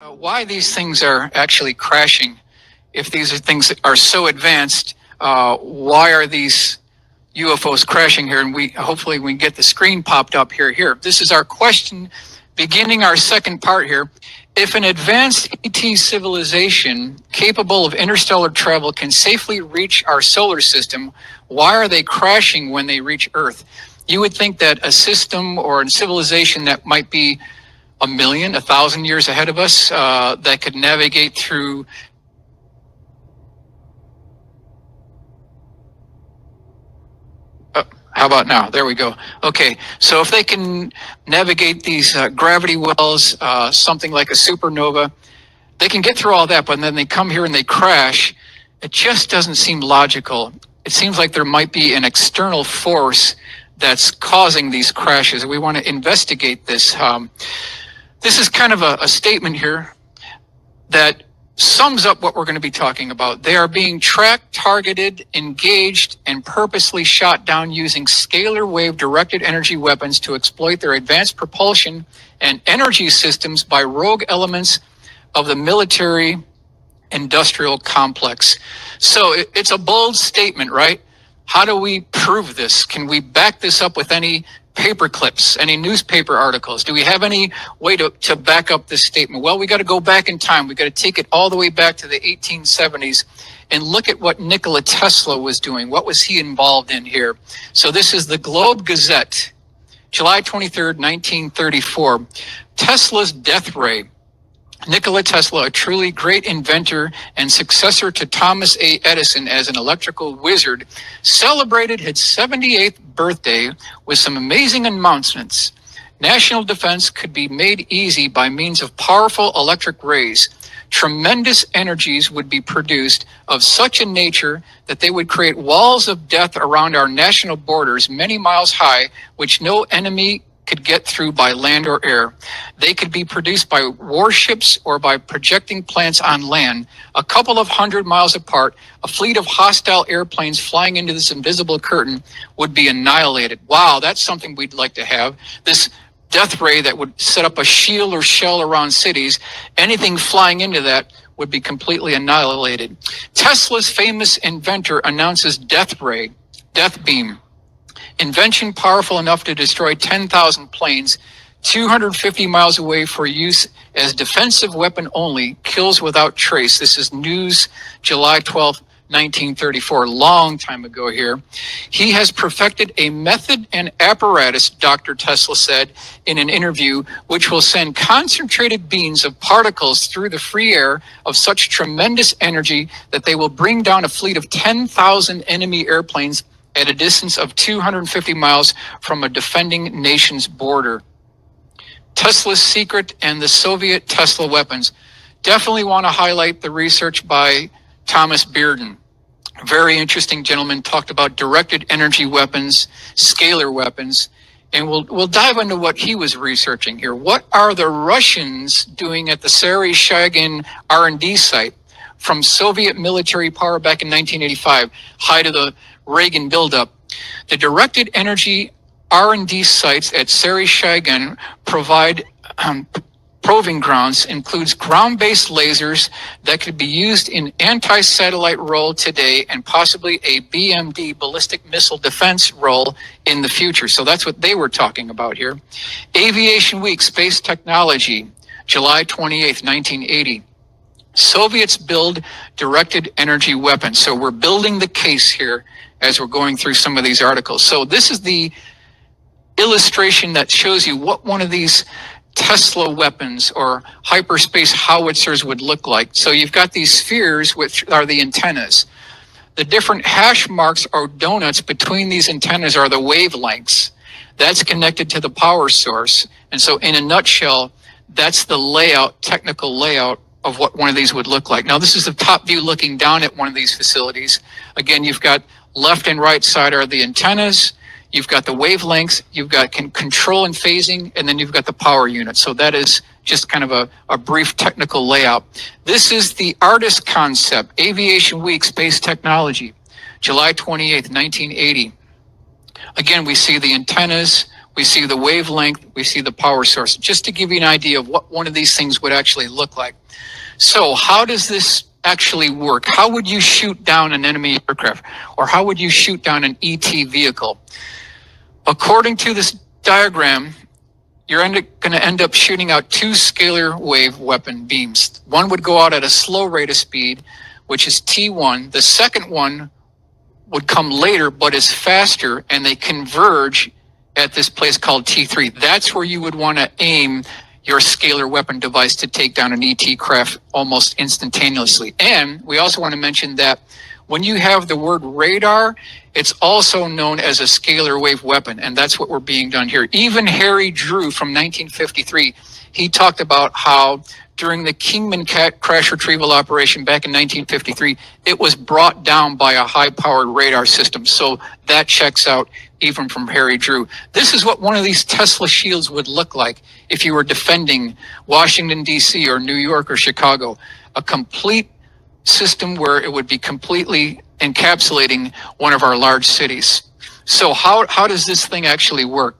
Why these things are actually crashing. If these are things that are so advanced, why are these UFOs crashing here? And hopefully we can get the screen popped up here. This is our question, beginning our second part here. If an advanced ET civilization capable of interstellar travel can safely reach our solar system, why are they crashing when they reach Earth? You would think that a system or a civilization that might be 1,000,000, 1,000 years ahead of us, that could navigate through how about now? There we go. Okay, so if they can navigate these gravity wells, something like a supernova, they can get through all that, but then they come here and they crash. It just doesn't seem logical. It seems like there might be an external force that's causing these crashes. We want to investigate this. This is kind of a statement here that sums up what we're going to be talking about. They are being tracked, targeted, engaged, and purposely shot down using scalar wave directed energy weapons to exploit their advanced propulsion and energy systems by rogue elements of the military industrial complex. So it's a bold statement, right? How do we prove this? Can we back this up with any paper clips, any newspaper articles? Do we have any way to back up this statement? Well, we got to go back in time. We got to take it all the way back to the 1870s and look at what Nikola Tesla was doing. What was he involved in here? So this is the Globe Gazette, July 23rd, 1934. Tesla's death ray. Nikola Tesla, a truly great inventor and successor to Thomas A. Edison as an electrical wizard, celebrated his 78th birthday with some amazing announcements. National defense could be made easy by means of powerful electric rays. Tremendous energies would be produced of such a nature that they would create walls of death around our national borders many miles high, which no enemy could get through by land or air. They could be produced by warships or by projecting plants on land. A couple of 100 miles apart, a fleet of hostile airplanes flying into this invisible curtain would be annihilated. Wow, that's something we'd like to have. This death ray that would set up a shield or shell around cities. Anything flying into that would be completely annihilated. Tesla's famous inventor announces death ray, death beam. Invention powerful enough to destroy 10,000 planes 250 miles away for use as defensive weapon only, kills without trace. This is News, July 12th, 1934, long time ago here. He has perfected a method and apparatus, Dr. Tesla said in an interview, which will send concentrated beams of particles through the free air of such tremendous energy that they will bring down a fleet of 10,000 enemy airplanes at a distance of 250 miles from a defending nation's border. Tesla's secret and the Soviet Tesla weapons. Definitely want to highlight the research by Thomas Bearden. Very interesting gentleman, talked about directed energy weapons, scalar weapons, and we'll dive into what he was researching here. What are the Russians doing at the Sary R&D site from Soviet military power back in 1985, height of the Reagan buildup? The directed energy R&D sites at Sary provide proving grounds, includes ground-based lasers that could be used in anti-satellite role today and possibly a BMD, ballistic missile defense role in the future. So that's what they were talking about here. Aviation Week, Space Technology, July 28th, 1980. Soviets build directed energy weapons. So we're building the case here as we're going through some of these articles. So this is the illustration that shows you what one of these Tesla weapons or hyperspace howitzers would look like. So you've got these spheres, which are the antennas. The different hash marks or donuts between these antennas are the wavelengths. That's connected to the power source. And so in a nutshell, that's the layout, technical layout of what one of these would look like. Now, this is the top view looking down at one of these facilities. Again, you've got left and right side are the antennas. You've got the wavelengths, you've got control and phasing, and then you've got the power unit. So that is just kind of a brief technical layout. This is the artist concept, Aviation Week, Space Technology, July 28th, 1980. Again, we see the antennas, we see the wavelength, we see the power source, just to give you an idea of what one of these things would actually look like. So how does this actually work? How would you shoot down an enemy aircraft? Or how would you shoot down an ET vehicle? According to this diagram, you're going to end up shooting out two scalar wave weapon beams. One would go out at a slow rate of speed, which is T1. The second one would come later, but is faster, and they converge at this place called T3. That's where you would want to aim your scalar weapon device to take down an ET craft almost instantaneously. And we also want to mention that when you have the word radar, it's also known as a scalar wave weapon, and that's what we're being done here. Even Harry Drew from 1953, he talked about how during the Kingman crash retrieval operation back in 1953, it was brought down by a high-powered radar system. So that checks out even from Harry Drew. This is what one of these Tesla shields would look like if you were defending Washington, D.C. or New York or Chicago. A complete system where it would be completely encapsulating one of our large cities. So how does this thing actually work?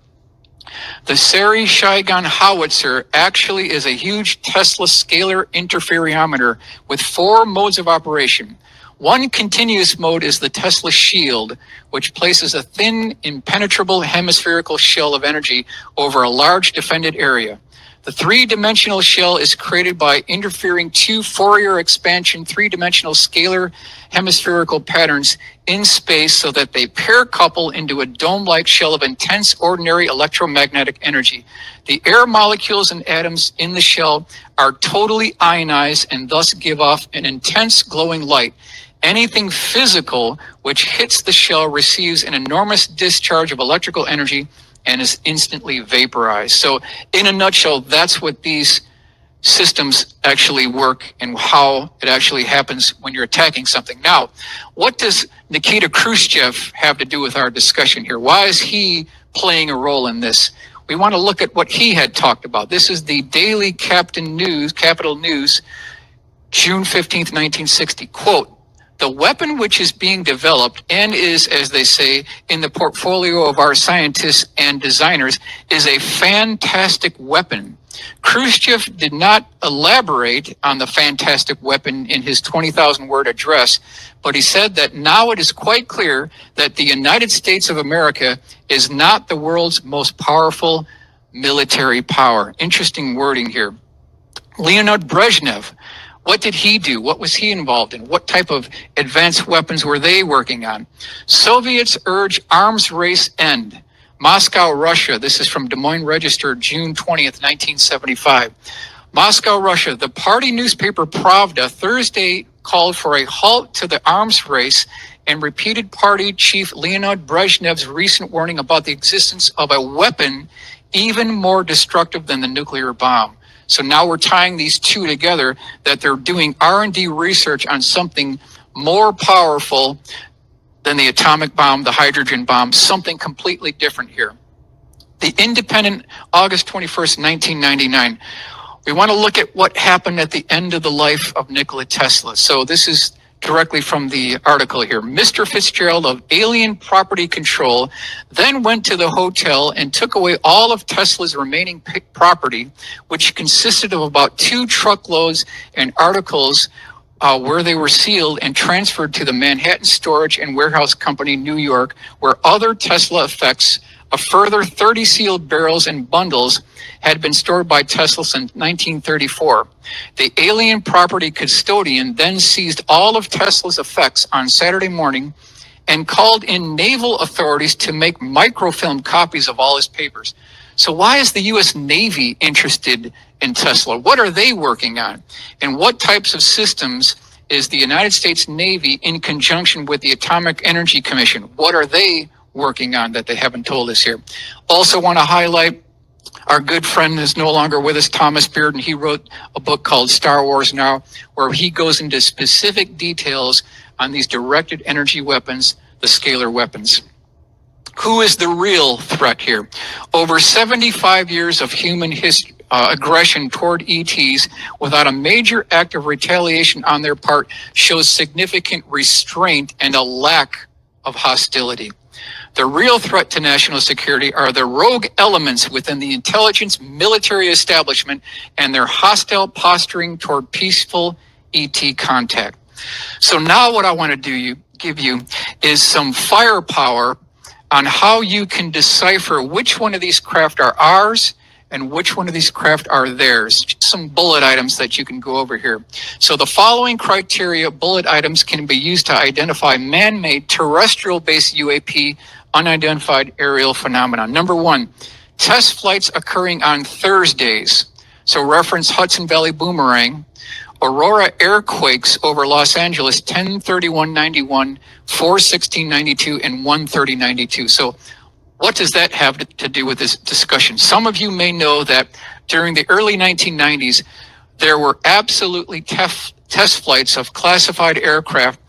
The Sari-Shigan howitzer actually is a huge Tesla scalar interferometer with 4 modes of operation. One continuous mode is the Tesla shield, which places a thin, impenetrable hemispherical shell of energy over a large defended area. The 3-dimensional shell is created by interfering 2 Fourier expansion 3-dimensional scalar hemispherical patterns in space so that they pair couple into a dome-like shell of intense ordinary electromagnetic energy. The air molecules and atoms in the shell are totally ionized and thus give off an intense glowing light. Anything physical which hits the shell receives an enormous discharge of electrical energy and is instantly vaporized. So in a nutshell, that's what these systems actually work and how it actually happens when you're attacking something. Now, what does Nikita Khrushchev have to do with our discussion here? Why is he playing a role in this? We want to look at what he had talked about. This is the Daily Capital News, June 15th, 1960. Quote, "The weapon which is being developed and is, as they say, in the portfolio of our scientists and designers is a fantastic weapon." Khrushchev did not elaborate on the fantastic weapon in his 20,000-word address, but he said that now it is quite clear that the United States of America is not the world's most powerful military power. Interesting wording here. Leonid Brezhnev, what did he do? What was he involved in? What type of advanced weapons were they working on? Soviets urge arms race end. Moscow, Russia. This is from Des Moines Register, June 20th, 1975. Moscow, Russia. The party newspaper Pravda Thursday called for a halt to the arms race and repeated party chief Leonid Brezhnev's recent warning about the existence of a weapon even more destructive than the nuclear bomb. So now we're tying these two together, that they're doing R&D research on something more powerful than the atomic bomb, the hydrogen bomb, something completely different here. The Independent, August 21st, 1999. We want to look at what happened at the end of the life of Nikola Tesla. So this is directly from the article here. Mr. Fitzgerald of Alien Property Control then went to the hotel and took away all of Tesla's remaining property, which consisted of about 2 truckloads and articles where they were sealed and transferred to the Manhattan Storage and Warehouse Company, New York, where other Tesla effects, a further 30 sealed barrels and bundles, had been stored by Tesla since 1934. The alien property custodian then seized all of Tesla's effects on Saturday morning and called in naval authorities to make microfilm copies of all his papers. So why is the U.S. Navy interested in Tesla? What are they working on? And what types of systems is the United States Navy in conjunction with the Atomic Energy Commission? What are they working on that they haven't told us here? Also want to highlight our good friend is no longer with us, Thomas Beard, and he wrote a book called Star Wars Now, where he goes into specific details on these directed energy weapons, the scalar weapons. Who is the real threat here? Over 75 years of human aggression toward ETs without a major act of retaliation on their part shows significant restraint and a lack of hostility. The real threat to national security are the rogue elements within the intelligence military establishment and their hostile posturing toward peaceful ET contact. So now what I want to give you is some firepower on how you can decipher which one of these craft are ours and which one of these craft are theirs. Just some bullet items that you can go over here. So the following criteria bullet items can be used to identify man-made terrestrial-based UAP unidentified aerial phenomena. Number one, test flights occurring on Thursdays. So reference Hudson Valley Boomerang. Aurora airquakes over Los Angeles, 10/31/91, 4/16/92, and 1/30/92. So what does that have to do with this discussion? Some of you may know that during the early 1990s, there were absolutely test flights of classified aircraft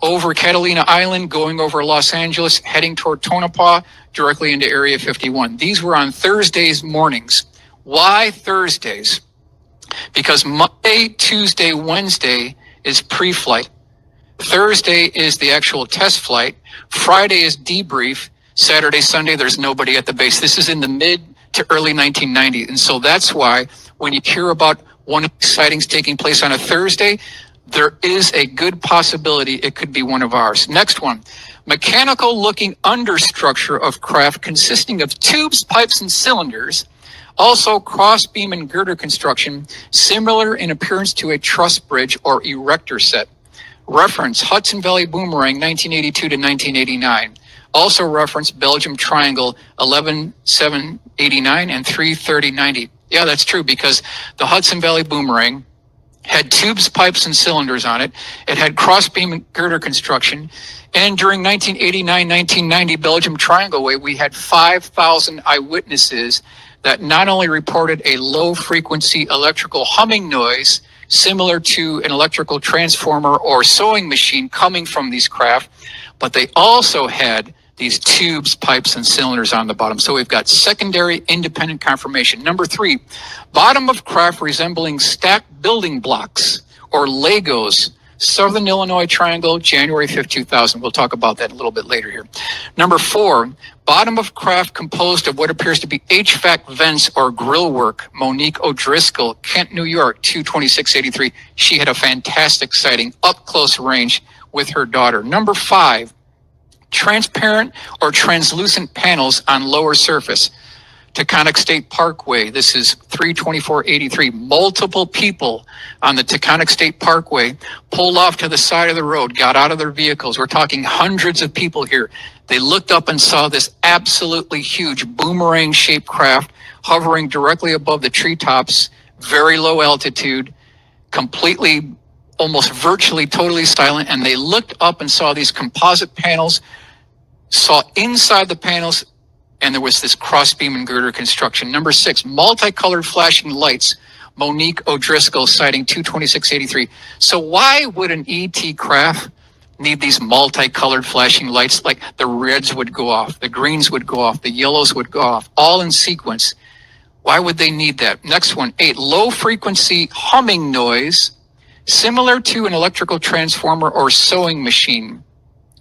over Catalina Island, going over Los Angeles, heading toward Tonopah, directly into Area 51. These were on Thursdays mornings. Why Thursdays? Because Monday, Tuesday, Wednesday is pre-flight. Thursday is the actual test flight. Friday is debrief. Saturday, Sunday, there's nobody at the base. This is in the mid to early 1990s. And so that's why when you hear about one of these sightings taking place on a Thursday, there is a good possibility it could be one of ours. Next one, mechanical looking understructure of craft consisting of tubes, pipes, and cylinders. Also cross beam and girder construction, similar in appearance to a truss bridge or erector set. Reference Hudson Valley Boomerang 1982 to 1989. Also reference Belgium Triangle 11/7/89 and 3/30/90. Yeah, that's true, because the Hudson Valley Boomerang had tubes, pipes, and cylinders on it. It had cross beam and girder construction. And during 1989, 1990 Belgium Triangle Way, we had 5,000 eyewitnesses that not only reported a low frequency electrical humming noise similar to an electrical transformer or sewing machine coming from these craft, but they also had these tubes, pipes, and cylinders on the bottom. So we've got secondary independent confirmation. Number three, bottom of craft resembling stacked building blocks or Legos. Southern Illinois Triangle, January 5th, 2000. We'll talk about that a little bit later here. Number four, bottom of craft composed of what appears to be HVAC vents or grill work. Monique O'Driscoll, Kent, New York, 2/26/83. She had a fantastic sighting up close range with her daughter. Number five, transparent or translucent panels on lower surface. Taconic State Parkway. This is 3/24/83. Multiple people on the Taconic State Parkway pulled off to the side of the road, got out of their vehicles. We're talking hundreds of people here. They looked up and saw this absolutely huge boomerang-shaped craft hovering directly above the treetops, very low altitude, completely, almost virtually, totally silent. And they looked up and saw these composite panels, saw inside the panels, and there was this cross beam and girder construction. Number six, multicolored flashing lights. Monique O'Driscoll sighting 2/26/83. So why would an ET craft need these multicolored flashing lights? Like the reds would go off, the greens would go off, the yellows would go off, all in sequence. Why would they need that? Next one, eight, low frequency humming noise similar to an electrical transformer or sewing machine.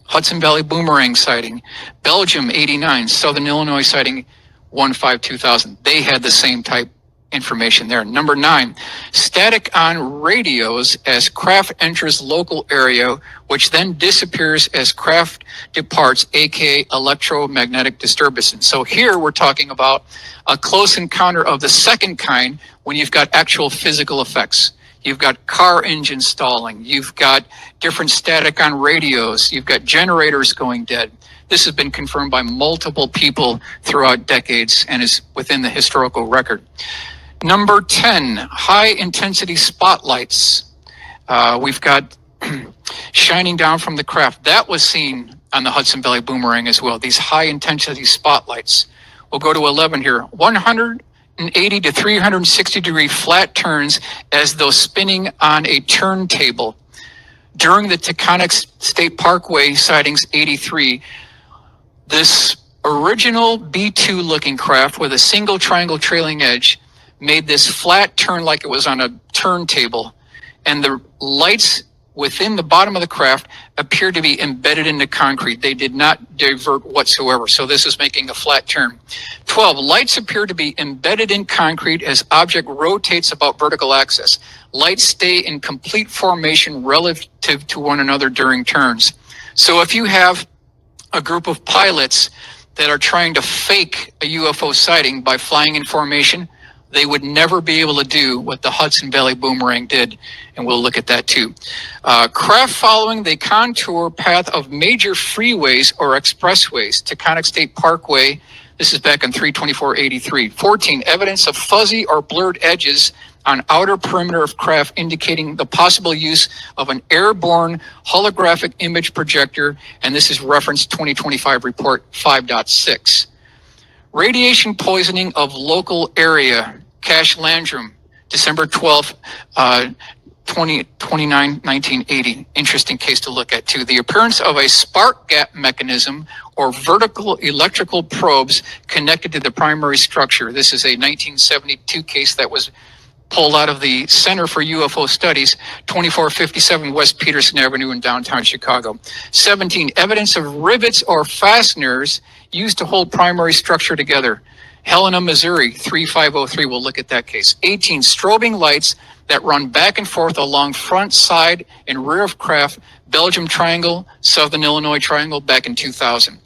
Hudson Valley Boomerang sighting. Belgium 89, Southern Illinois sighting 1/5/2000. They had the same type information there. Number nine, static on radios as craft enters local area, which then disappears as craft departs, aka electromagnetic disturbance. So here we're talking about a close encounter of the second kind when you've got actual physical effects. You've got car engines stalling. You've got different static on radios. You've got generators going dead. This has been confirmed by multiple people throughout decades and is within the historical record. Number 10, high intensity spotlights. We've got shining down from the craft. That was seen on the Hudson Valley Boomerang as well, these high intensity spotlights. We'll go to 11 here. 180 to 360 degree flat turns as though spinning on a turntable. During the Taconic State Parkway sightings 83, this original B-2 looking craft with a single triangle trailing edge made this flat turn like it was on a turntable, and the lights within the bottom of the craft appeared to be embedded into concrete. They did not divert whatsoever. So this is making a flat turn. 12, lights appear to be embedded in concrete as object rotates about vertical axis. Lights stay in complete formation relative to one another during turns. So if you have a group of pilots that are trying to fake a UFO sighting by flying in formation, they would never be able to do what the Hudson Valley Boomerang did, and we'll look at that too. Craft following the contour path of major freeways or expressways. Taconic State Parkway, this is back on 3/24/83. 14, evidence of fuzzy or blurred edges on outer perimeter of craft indicating the possible use of an airborne holographic image projector, and this is reference 2025 report 5.6. Radiation poisoning of local area. Cash Landrum, December 12th, 1980. Interesting case to look at too. The appearance of a spark gap mechanism or vertical electrical probes connected to the primary structure. This is a 1972 case that was pulled out of the Center for UFO Studies, 2457 West Peterson Avenue in downtown Chicago. 17, evidence of rivets or fasteners used to hold primary structure together. Helena, Missouri, 3503, we'll look at that case. 18, strobing lights that run back and forth along front, side, and rear of craft, Belgium Triangle, Southern Illinois Triangle, back in 2000.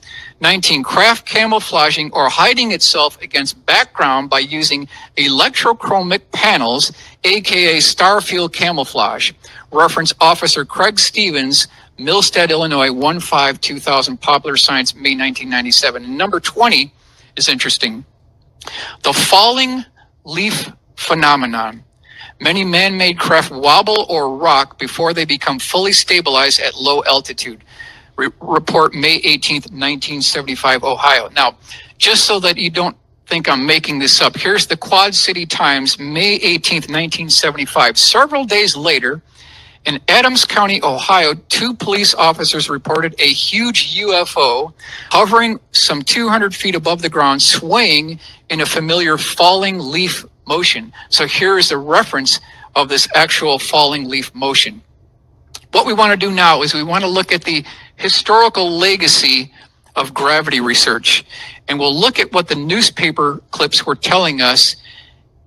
19, craft camouflaging or hiding itself against background by using electrochromic panels, aka starfield camouflage. Reference Officer Craig Stevens, Millstead, Illinois, 1/5/2000, Popular Science, May 1997. And number 20 is interesting. The falling leaf phenomenon. Many man-made craft wobble or rock before they become fully stabilized at low altitude. Report May 18th, 1975, Ohio. Now, just so that you don't think I'm making this up, here's the Quad City Times, May 18th, 1975. Several days later, in Adams County, Ohio, 2 police officers reported a huge UFO hovering some 200 feet above the ground, swaying in a familiar falling leaf motion. So here is the reference of this actual falling leaf motion. What we want to do now is we want to look at the historical legacy of gravity research, and we'll look at what the newspaper clips were telling us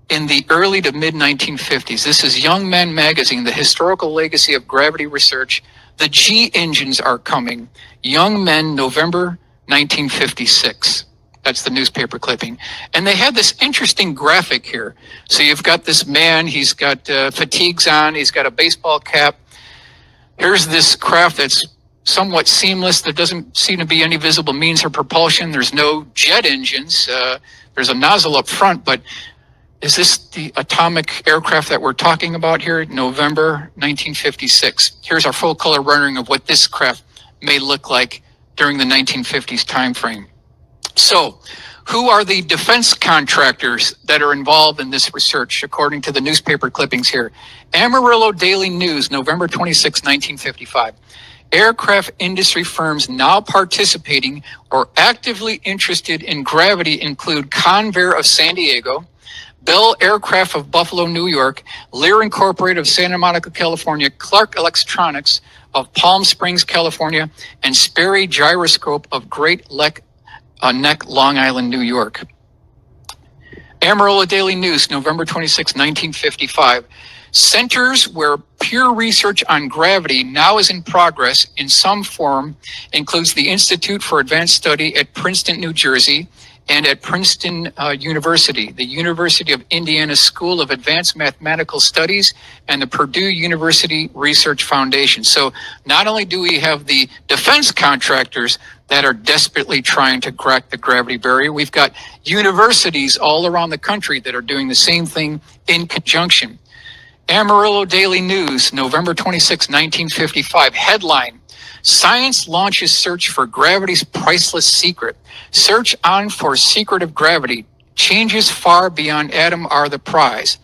in the early to mid 1950s. This is Young Men magazine, the historical legacy of gravity research. The G engines are coming. Young Men, November 1956. That's the newspaper clipping. And they had this interesting graphic here. So you've got this man, he's got fatigues on, he's got a baseball cap. Here's this craft that's somewhat seamless. There doesn't seem to be any visible means of propulsion. There's no jet engines. There's a nozzle up front, but is this the atomic aircraft that we're talking about here? November 1956. Here's our full color rendering of what this craft may look like during the 1950s time frame. So, who are the defense contractors that are involved in this research, according to the newspaper clippings here? Amarillo Daily News, November 26, 1955. Aircraft industry firms now participating or actively interested in gravity include Convair of San Diego, Bell Aircraft of Buffalo, New York, Lear Incorporated of Santa Monica, California, Clark Electronics of Palm Springs, California, and Sperry Gyroscope of Great Neck, Long Island, New York. Amarillo Daily News, November 26, 1955. Centers where pure research on gravity now is in progress in some form includes the Institute for Advanced Study at Princeton, New Jersey, and at Princeton University, the University of Indiana School of Advanced Mathematical Studies, and the Purdue University Research Foundation. So not only do we have the defense contractors that are desperately trying to crack the gravity barrier, we've got universities all around the country that are doing the same thing in conjunction. Amarillo Daily News, November 26, 1955, headline, Science launches search for gravity's priceless secret. Search on for secret of gravity. Changes far beyond atom are the prize.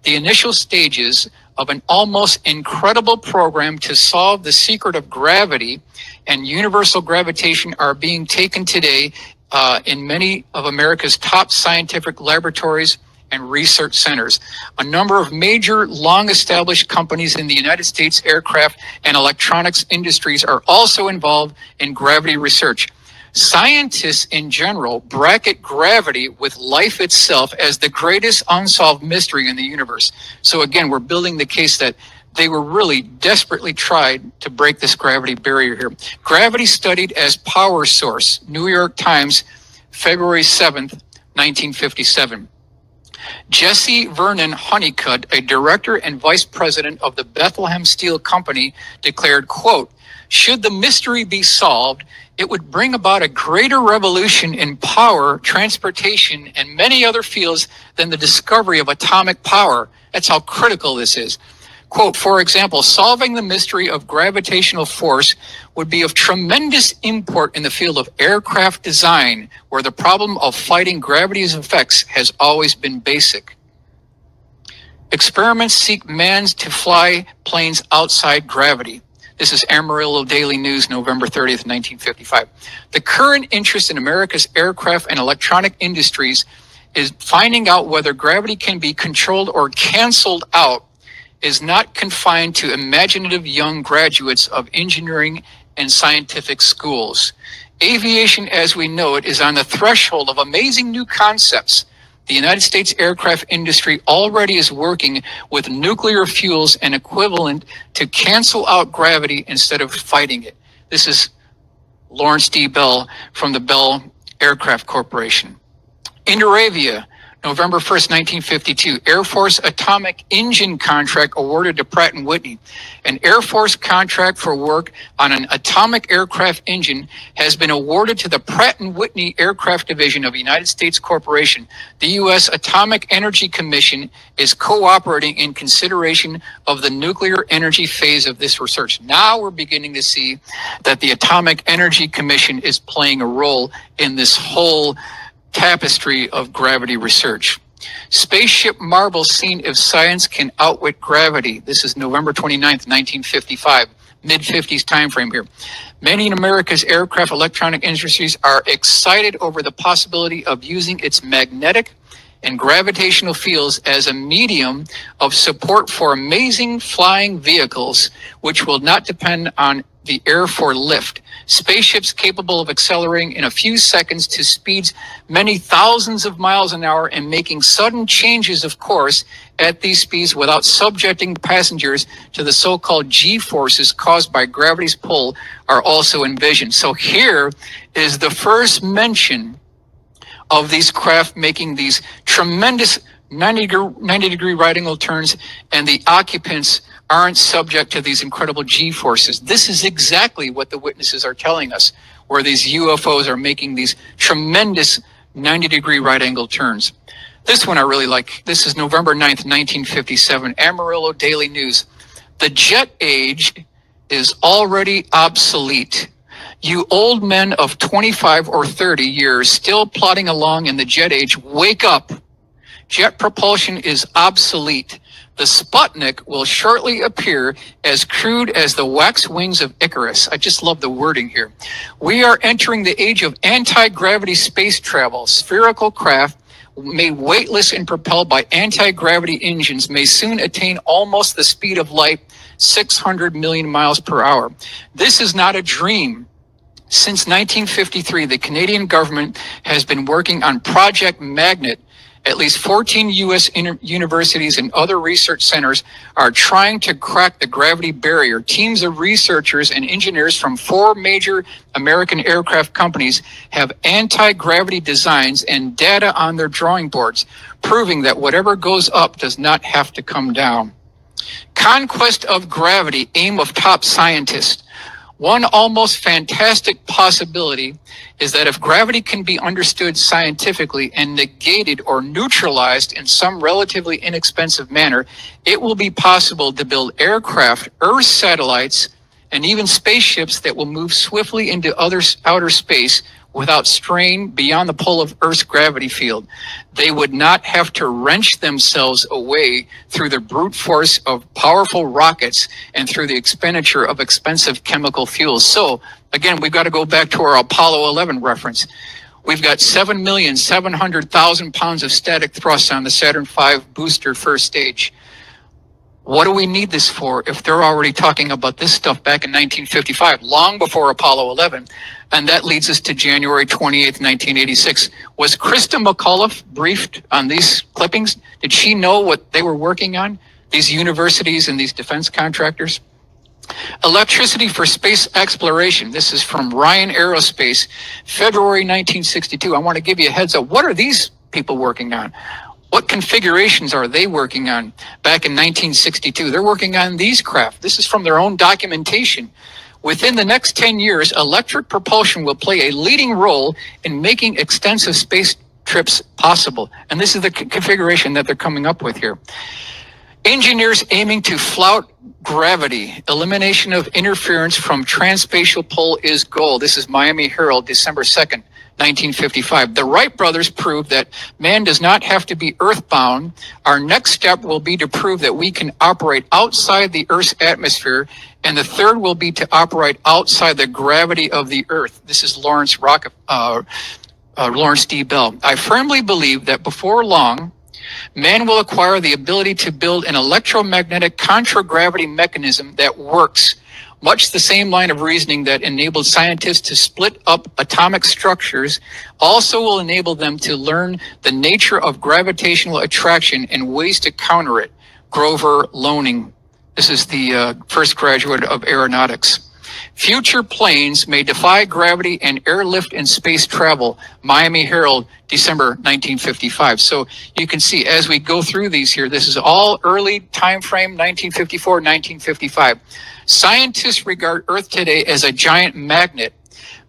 The initial stages of an almost incredible program to solve the secret of gravity and universal gravitation are being taken today in many of America's top scientific laboratories and research centers. A number of major, long-established companies in the United States aircraft and electronics industries are also involved in gravity research. Scientists in general bracket gravity with life itself as the greatest unsolved mystery in the universe. So again, we're building the case that they were really desperately tried to break this gravity barrier here. Gravity studied as power source, New York Times, February 7th, 1957. Jesse Vernon Honeycutt, a director and vice president of the Bethlehem Steel Company, declared, quote, "Should the mystery be solved, it would bring about a greater revolution in power, transportation, and many other fields than the discovery of atomic power." That's how critical this is. Quote, "For example, solving the mystery of gravitational force would be of tremendous import in the field of aircraft design, where the problem of fighting gravity's effects has always been basic. Experiments seek man to fly planes outside gravity." This is Amarillo Daily News, November 30th, 1955. "The current interest in America's aircraft and electronic industries is finding out whether gravity can be controlled or canceled out is not confined to imaginative young graduates of engineering and scientific schools. Aviation as we know it is on the threshold of amazing new concepts. The United States aircraft industry already is working with nuclear fuels and equivalent to cancel out gravity instead of fighting it." This is Lawrence D. Bell from the Bell Aircraft Corporation. Indoravia, November 1st, 1952, Air Force atomic engine contract awarded to Pratt & Whitney. An Air Force contract for work on an atomic aircraft engine has been awarded to the Pratt & Whitney Aircraft Division of United States Corporation. The U.S. Atomic Energy Commission is cooperating in consideration of the nuclear energy phase of this research. Now we're beginning to see that the Atomic Energy Commission is playing a role in this whole tapestry of gravity research. Spaceship marvels seen if science can outwit gravity. This is November 29th, 1955, mid-50s time frame here. Many in America's aircraft electronic industries are excited over the possibility of using its magnetic and gravitational fields as a medium of support for amazing flying vehicles, which will not depend on the air for lift. Spaceships capable of accelerating in a few seconds to speeds many thousands of miles an hour and making sudden changes of course at these speeds without subjecting passengers to the so-called G-forces caused by gravity's pull are also envisioned. So here is the first mention of these craft making these tremendous 90-degree right angle turns, and the occupants aren't subject to these incredible G-forces. This is exactly what the witnesses are telling us, where these UFOs are making these tremendous 90-degree right angle turns. This one I really like. This is November 9th, 1957, Amarillo Daily News. "The jet age is already obsolete. You old men of 25 or 30 years still plodding along in the jet age, wake up. Jet propulsion is obsolete. The Sputnik will shortly appear as crude as the wax wings of Icarus." I just love the wording here. "We are entering the age of anti-gravity space travel. Spherical craft made weightless and propelled by anti-gravity engines may soon attain almost the speed of light, 600 million miles per hour. This is not a dream. Since 1953, the Canadian government has been working on Project Magnet. At least 14 U.S. universities and other research centers are trying to crack the gravity barrier. Teams of researchers and engineers from 4 major American aircraft companies have anti-gravity designs and data on their drawing boards, proving that whatever goes up does not have to come down. Conquest of gravity, aim of top scientists. One almost fantastic possibility is that if gravity can be understood scientifically and negated or neutralized in some relatively inexpensive manner, it will be possible to build aircraft, Earth satellites, and even spaceships that will move swiftly into outer space without strain beyond the pull of Earth's gravity field. They would not have to wrench themselves away through the brute force of powerful rockets and through the expenditure of expensive chemical fuels. So, again, we've got to go back to our Apollo 11 reference. We've got 7,700,000 pounds of static thrust on the Saturn V booster first stage. What do we need this for if they're already talking about this stuff back in 1955, long before Apollo 11? And that leads us to January 28th, 1986. Was Krista McAuliffe briefed on these clippings? Did she know what they were working on, these universities and these defense contractors? Electricity for space exploration. This is from Ryan Aerospace, February 1962. I want to give you a heads up. What are these people working on? What configurations are they working on back in 1962? They're working on these craft. This is from their own documentation. Within the next 10 years, electric propulsion will play a leading role in making extensive space trips possible. And this is the configuration that they're coming up with here. Engineers aiming to flout gravity. Elimination of interference from transspatial pull is goal. This is Miami Herald, December 2nd. 1955. The Wright brothers proved that man does not have to be earthbound. Our next step will be to prove that we can operate outside the Earth's atmosphere, and the third will be to operate outside the gravity of the Earth. This is Lawrence D. Bell. I firmly believe that before long, man will acquire the ability to build an electromagnetic contragravity mechanism that works. Much the same line of reasoning that enabled scientists to split up atomic structures also will enable them to learn the nature of gravitational attraction and ways to counter it. Grover Loaning. This is the first graduate of aeronautics. Future planes may defy gravity and airlift in space travel. Miami Herald, December 1955. So you can see as we go through these here, this is all early time frame, 1954, 1955. Scientists regard Earth today as a giant magnet.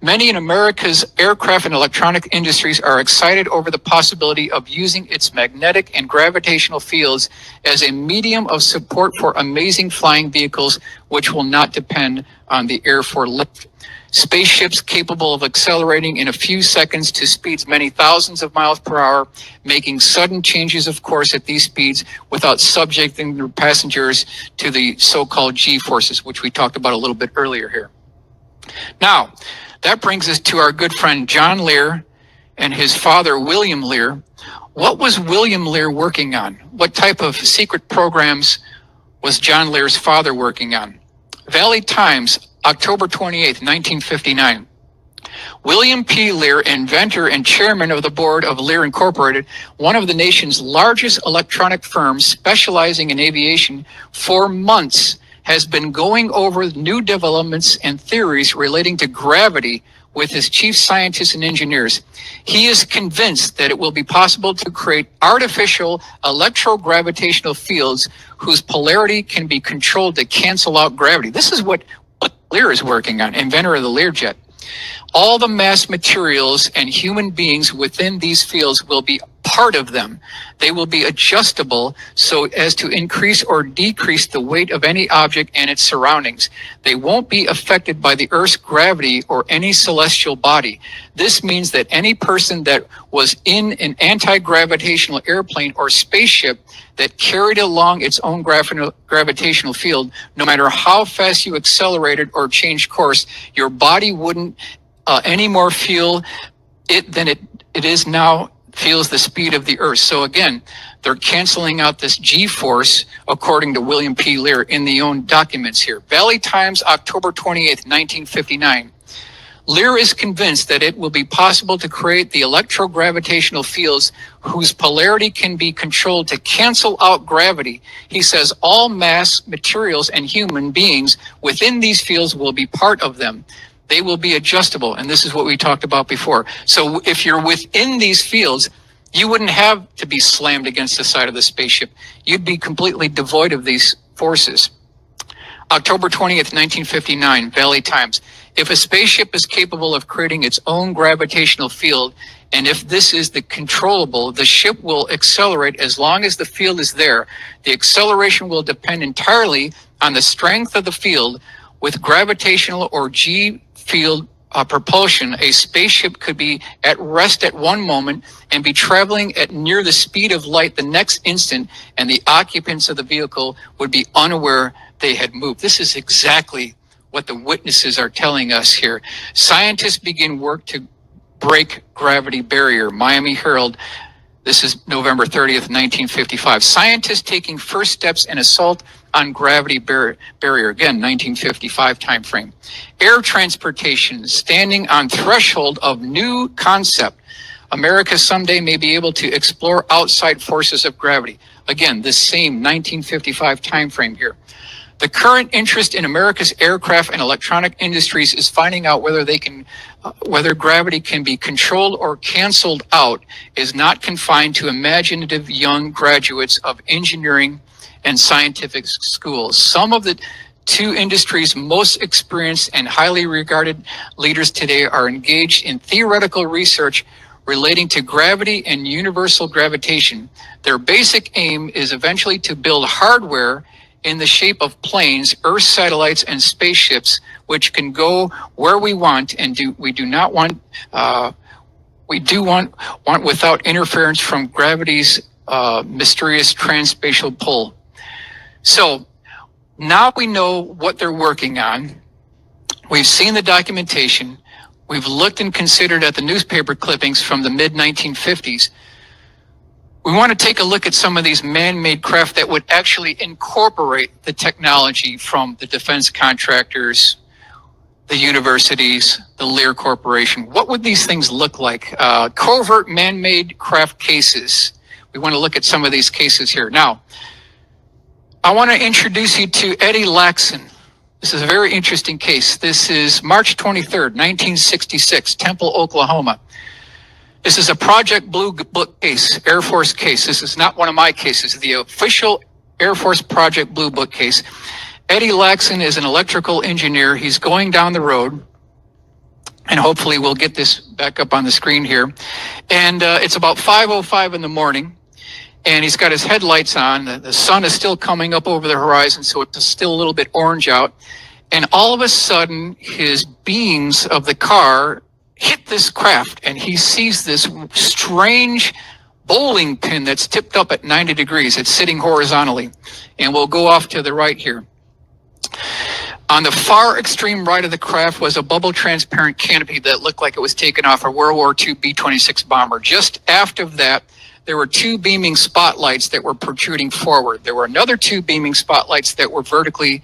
Many in America's aircraft and electronic industries are excited over the possibility of using its magnetic and gravitational fields as a medium of support for amazing flying vehicles, which will not depend on the air for lift. Spaceships capable of accelerating in a few seconds to speeds many thousands of miles per hour, making sudden changes of course at these speeds without subjecting their passengers to the so-called G-forces, which we talked about a little bit earlier here. Now, that brings us to our good friend John Lear and his father, William Lear. What was William Lear working on? What type of secret programs was John Lear's father working on? Valley Times, October 28th, 1959. William P. Lear, inventor and chairman of the board of Lear Incorporated, one of the nation's largest electronic firms specializing in aviation, for months has been going over new developments and theories relating to gravity with his chief scientists and engineers. He is convinced that it will be possible to create artificial electrogravitational fields whose polarity can be controlled to cancel out gravity. This is what Lear is working on, inventor of the Learjet. All the mass materials and human beings within these fields will be part of them. They will be adjustable so as to increase or decrease the weight of any object and its surroundings. They won't be affected by the Earth's gravity or any celestial body. This means that any person that was in an anti-gravitational airplane or spaceship that carried along its own gravitational field, no matter how fast you accelerated or changed course, your body wouldn't any more feel it than it is now feels the speed of the Earth. So again, they're canceling out this G-force, according to William P. Lear in the own documents here. Valley Times, October 28th, 1959. Lear is convinced that it will be possible to create the electrogravitational fields whose polarity can be controlled to cancel out gravity. He says all mass, materials, and human beings within these fields will be part of them. They will be adjustable, and this is what we talked about before. So if you're within these fields, you wouldn't have to be slammed against the side of the spaceship. You'd be completely devoid of these forces. October 20th, 1959, Valley Times. If a spaceship is capable of creating its own gravitational field, and if this is the controllable, the ship will accelerate as long as the field is there. The acceleration will depend entirely on the strength of the field. With gravitational or G field propulsion, a spaceship could be at rest at one moment and be traveling at near the speed of light the next instant, and the occupants of the vehicle would be unaware they had moved. This is exactly what the witnesses are telling us here. Scientists begin work to break gravity barrier. Miami Herald. This is November 30th, 1955. Scientists taking first steps in assault on gravity barrier. Again, 1955 timeframe. Air transportation standing on threshold of new concept. America someday may be able to explore outside forces of gravity. Again, this same 1955 timeframe here. The current interest in America's aircraft and electronic industries is finding out whether gravity can be controlled or canceled out is not confined to imaginative young graduates of engineering and scientific schools. Some of the two industries' most experienced and highly regarded leaders today are engaged in theoretical research relating to gravity and universal gravitation. Their basic aim is eventually to build hardware in the shape of planes, Earth satellites, and spaceships, which can go where we want and we do want without interference from gravity's mysterious transspatial pull. So now we know what they're working on. We've seen the documentation. We've looked and considered at the newspaper clippings from the mid-1950s. We want to take a look at some of these man-made craft that would actually incorporate the technology from the defense contractors, the universities, the Lear Corporation. What would these things look like? Covert man-made craft cases. We want to look at some of these cases here. Now, I want to introduce you to Eddie Laxon. This is a very interesting case. This is March 23rd, 1966, Temple, Oklahoma. This is a Project Blue Book case, Air Force case. This is not one of my cases, the official Air Force Project Blue Book case. Eddie Laxon is an electrical engineer. He's going down the road, and hopefully we'll get this back up on the screen here. And it's about 5:05 in the morning, and he's got his headlights on. The sun is still coming up over the horizon, so it's still a little bit orange out. And all of a sudden, his beams of the car hit this craft, and he sees this strange bowling pin that's tipped up at 90 degrees. It's sitting horizontally. And we'll go off to the right here. On the far extreme right of the craft was a bubble transparent canopy that looked like it was taken off a World War II B-26 bomber. Just after that, there were two beaming spotlights that were protruding forward. There were another two beaming spotlights that were vertically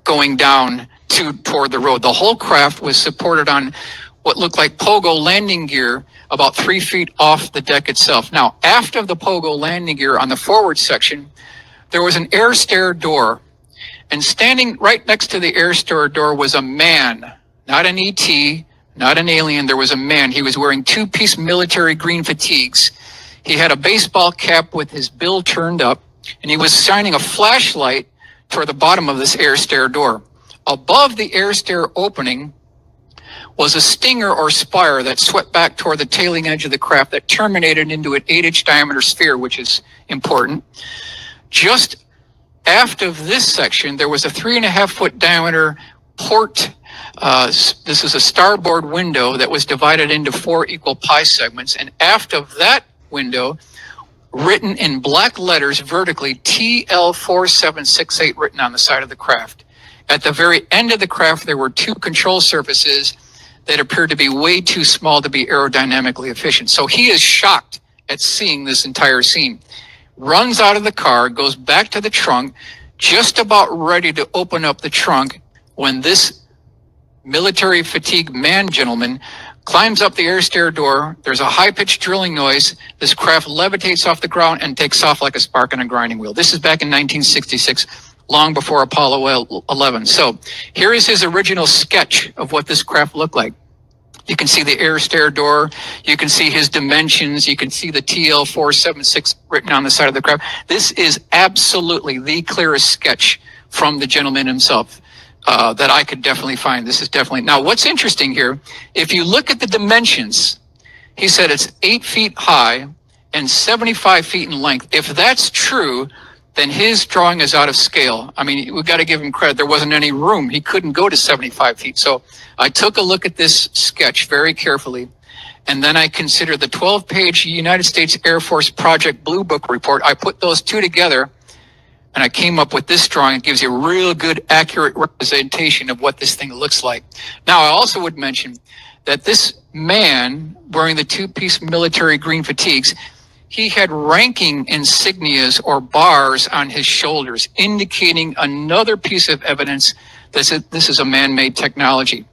going down toward the road. The whole craft was supported on what looked like pogo landing gear about 3 feet off the deck itself. Now, after the pogo landing gear on the forward section, there was an air stair door. And standing right next to the air stair door was a man, not an ET, not an alien. There was a man. He was wearing two-piece military green fatigues. He had a baseball cap with his bill turned up, and he was shining a flashlight toward the bottom of this air stair door. Above the air stair opening was a stinger or spire that swept back toward the tailing edge of the craft that terminated into an 8-inch diameter sphere, which is important. Just after this section, there was a 3.5-foot diameter port. This is a starboard window that was divided into 4 equal pie segments. And after that window, written in black letters vertically, TL4768 written on the side of the craft. At the very end of the craft, there were 2 control surfaces that appeared to be way too small to be aerodynamically efficient. So he is shocked at seeing this entire scene. Runs out of the car, goes back to the trunk, just about ready to open up the trunk when this military fatigue man gentleman climbs up the air stair door. There's a high-pitched drilling noise. This craft levitates off the ground and takes off like a spark on a grinding wheel. This is back in 1966. Long before Apollo 11. So here is his original sketch of what this craft looked like. You can see the air stair door. You can see his dimensions. You can see the TL476 written on the side of the craft. This is absolutely the clearest sketch from the gentleman himself that I could definitely find. This is definitely. Now, what's interesting here, if you look at the dimensions, he said it's 8 feet high and 75 feet in length. If that's true, then his drawing is out of scale. I mean, we've got to give him credit. There wasn't any room. He couldn't go to 75 feet. So I took a look at this sketch very carefully, and then I considered the 12-page United States Air Force Project Blue Book report. I put those two together, and I came up with this drawing. It gives you a real good, accurate representation of what this thing looks like. Now, I also would mention that this man wearing the two-piece military green fatigues, he had ranking insignias or bars on his shoulders, indicating another piece of evidence that this is a man-made technology.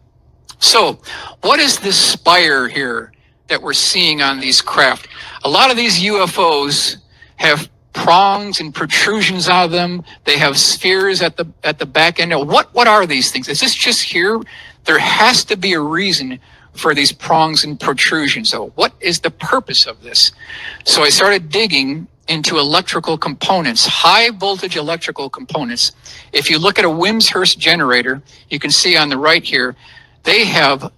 So what is this spire here that we're seeing on these craft? A lot of these UFOs have prongs and protrusions out of them. They have spheres at the back end. Now, what are these things? Is this just here? There has to be a reason for these prongs and protrusions. So what is the purpose of this? So I started digging into electrical components, high voltage electrical components. If you look at a Wimshurst generator, you can see on the right here, they have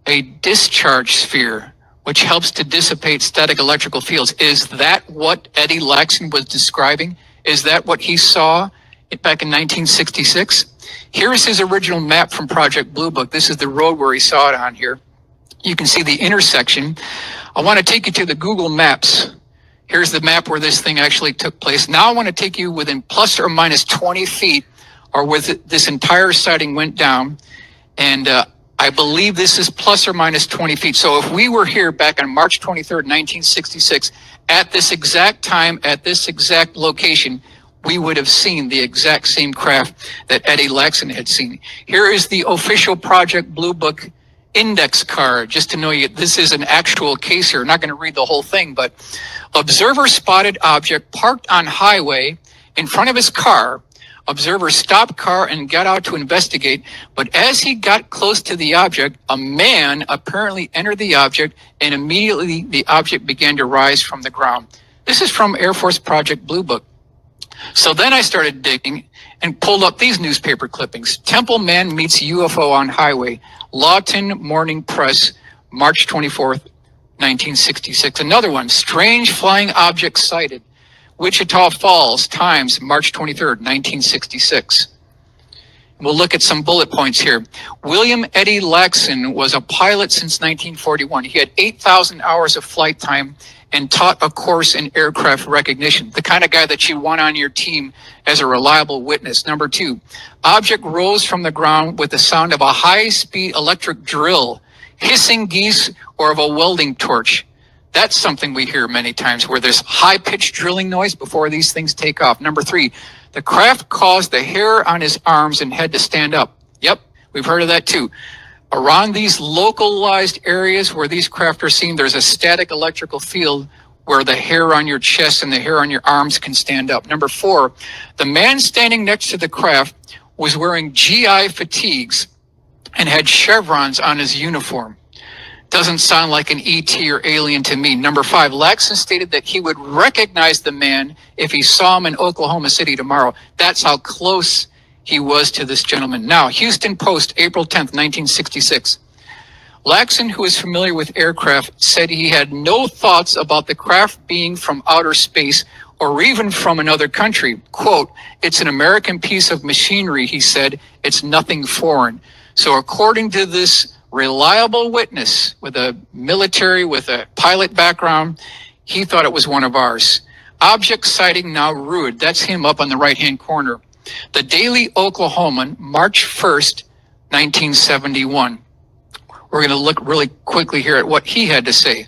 a discharge sphere, which helps to dissipate static electrical fields. Is that what Eddie Laxon was describing? Is that what he saw back in 1966? Here's his original map from Project Blue Book. This is the road where he saw it on here. You can see the intersection. I want to take you to the Google Maps. Here's the map where this thing actually took place. Now I want to take you within plus or minus 20 feet, or where this entire sighting went down. And I believe this is plus or minus 20 feet. So if we were here back on March 23rd, 1966, at this exact time, at this exact location, we would have seen the exact same craft that Eddie Laxon had seen. Here is the official Project Blue Book index card, just to know you, this is an actual case here. I'm not going to read the whole thing, but observer spotted object parked on highway in front of his car. Observer stopped car and got out to investigate, but as he got close to the object, a man apparently entered the object, and immediately the object began to rise from the ground. This is from Air Force Project Blue Book. So then I started digging and pulled up these newspaper clippings. Temple man meets UFO on highway. Lawton Morning Press, March 24th, 1966. Another one, strange flying object sighted. Wichita Falls, Times, March 23rd, 1966. We'll look at some bullet points here. William Eddie Laxon was a pilot since 1941. He had 8,000 hours of flight time and taught a course in aircraft recognition, the kind of guy that you want on your team as a reliable witness. Number two, object rose from the ground with the sound of a high-speed electric drill, hissing geese, or of a welding torch. That's something we hear many times, where there's high-pitched drilling noise before these things take off. Number three, the craft caused the hair on his arms and head to stand up. Yep, we've heard of that too. Around these localized areas where these craft are seen, there's a static electrical field where the hair on your chest and the hair on your arms can stand up. Number four, the man standing next to the craft was wearing GI fatigues and had chevrons on his uniform. Doesn't sound like an ET or alien to me. Number five, Laxon stated that he would recognize the man if he saw him in Oklahoma City tomorrow. That's how close he was to this gentleman. Now, Houston Post, April 10th, 1966. Laxon, who is familiar with aircraft, said he had no thoughts about the craft being from outer space or even from another country. Quote, it's an American piece of machinery, he said. It's nothing foreign. So according to this reliable witness with a military, with a pilot background, he thought it was one of ours. Object sighting now Rude. That's him up on the right-hand corner. The Daily Oklahoman, March 1st, 1971. We're going to look really quickly here at what he had to say.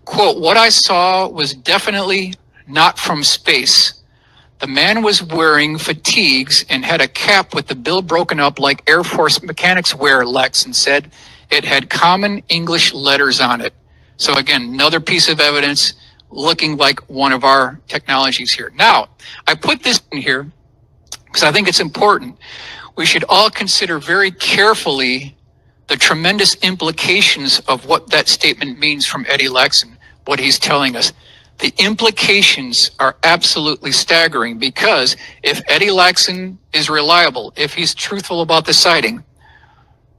Quote, what I saw was definitely not from space. The man was wearing fatigues and had a cap with the bill broken up like Air Force mechanics wear, Laxon said. It had common English letters on it. So again, another piece of evidence looking like one of our technologies here. Now, I put this in here because I think it's important. We should all consider very carefully the tremendous implications of what that statement means from Eddie Laxon, what he's telling us. The implications are absolutely staggering, because if Eddie Laxon is reliable, if he's truthful about the sighting,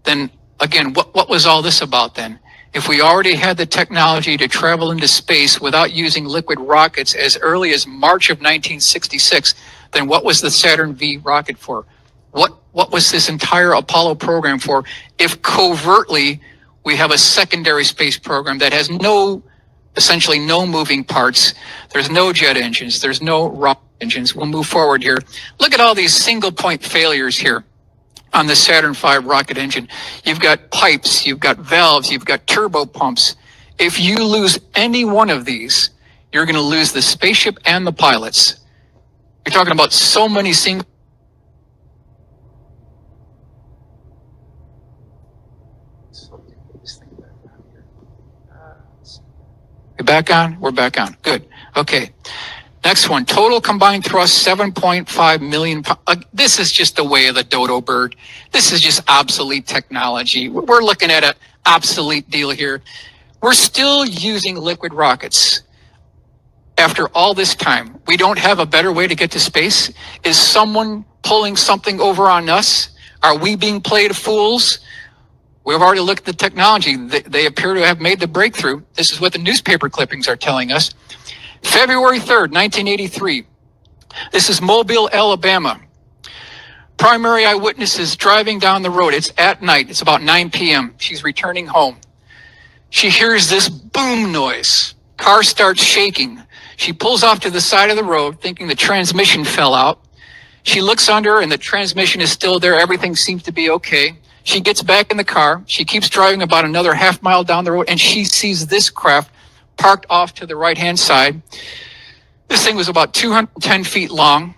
then again, what was all this about then? If we already had the technology to travel into space without using liquid rockets as early as March of 1966, then what was the Saturn V rocket for? What was this entire Apollo program for if covertly we have a secondary space program that has essentially no moving parts? There's no jet engines. There's no rocket engines. We'll move forward here. Look at all these single point failures here. on the Saturn V rocket engine. You've got pipes, you've got valves, you've got turbo pumps. If you lose any one of these, you're going to lose the spaceship and the pilots. You're talking about so many single. We're back on? We're back on. Good. Okay. Next one. Total combined thrust, 7.5 million pounds. This is just the way of the dodo bird. This is just obsolete technology. We're looking at an obsolete deal here. We're still using liquid rockets. After all this time, we don't have a better way to get to space? Is someone pulling something over on us? Are we being played fools? We've already looked at the technology. They appear to have made the breakthrough. This is what the newspaper clippings are telling us. February 3rd, 1983. This is Mobile, Alabama. Primary eyewitnesses driving down the road. It's at night. It's about 9 p.m. She's returning home. She hears this boom noise. Car starts shaking. She pulls off to the side of the road, thinking the transmission fell out. She looks under, and the transmission is still there. Everything seems to be okay. She gets back in the car. She keeps driving about another half mile down the road, and she sees this craft parked off to the right-hand side. This thing was about 210 feet long,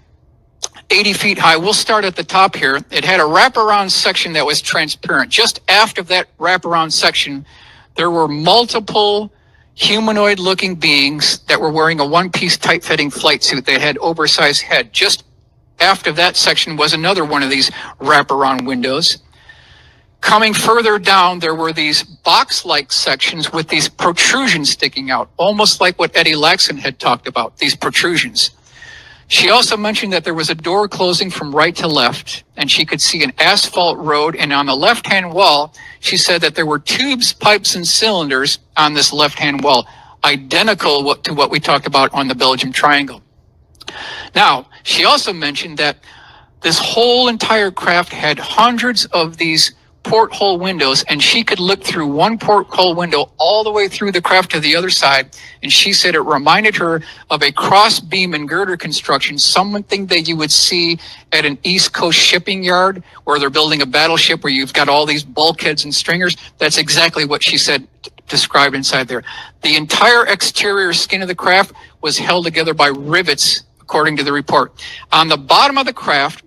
80 feet high. We'll start at the top here. It had a wraparound section that was transparent. Just after that wraparound section, there were multiple humanoid-looking beings that were wearing a one-piece tight-fitting flight suit. They had oversized head. Just after that section was another one of these wraparound windows. Coming further down, there were these box-like sections with these protrusions sticking out, almost like what Eddie Laxon had talked about, these protrusions. She also mentioned that there was a door closing from right to left, and she could see an asphalt road, and on the left-hand wall, she said that there were tubes, pipes, and cylinders on this left-hand wall, identical to what we talked about on the Belgium Triangle. Now, she also mentioned that this whole entire craft had hundreds of these porthole windows, and she could look through one porthole window all the way through the craft to the other side, and she said it reminded her of a cross beam and girder construction, something that you would see at an East Coast shipping yard where they're building a battleship where you've got all these bulkheads and stringers. That's exactly what she said described inside there. The entire exterior skin of the craft was held together by rivets, according to the report. On the bottom of the craft,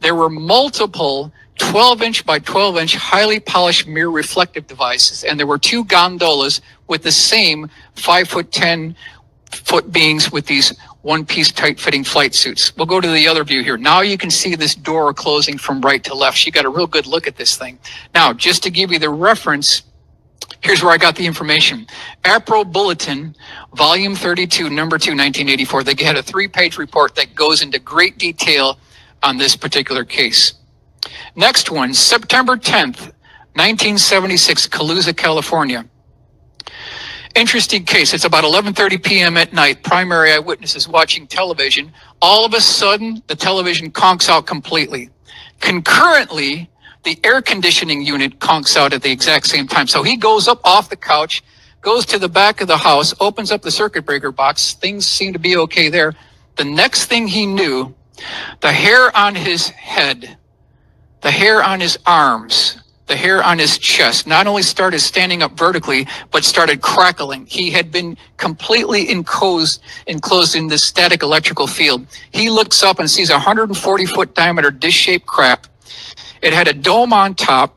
there were multiple 12-inch by 12-inch highly polished mirror reflective devices, and there were two gondolas with the same 5'10" beings with these one-piece tight-fitting flight suits. We'll go to the other view here. Now you can see this door closing from right to left. She got a real good look at this thing. Now, just to give you the reference, here's where I got the information. APRO Bulletin, Volume 32, Number 2, 1984. They had a 3-page report that goes into great detail on this particular case. Next one, September 10th, 1976, Calusa, California. Interesting case. It's about 11:30 p.m. at night. Primary eyewitnesses watching television. All of a sudden, the television conks out completely. Concurrently, the air conditioning unit conks out at the exact same time. So he goes up off the couch, goes to the back of the house, opens up the circuit breaker box. Things seem to be okay there. The next thing he knew, the hair on his head, the hair on his arms, the hair on his chest not only started standing up vertically, but started crackling. He had been completely enclosed in this static electrical field. He looks up and sees a 140-foot diameter dish-shaped craft. It had a dome on top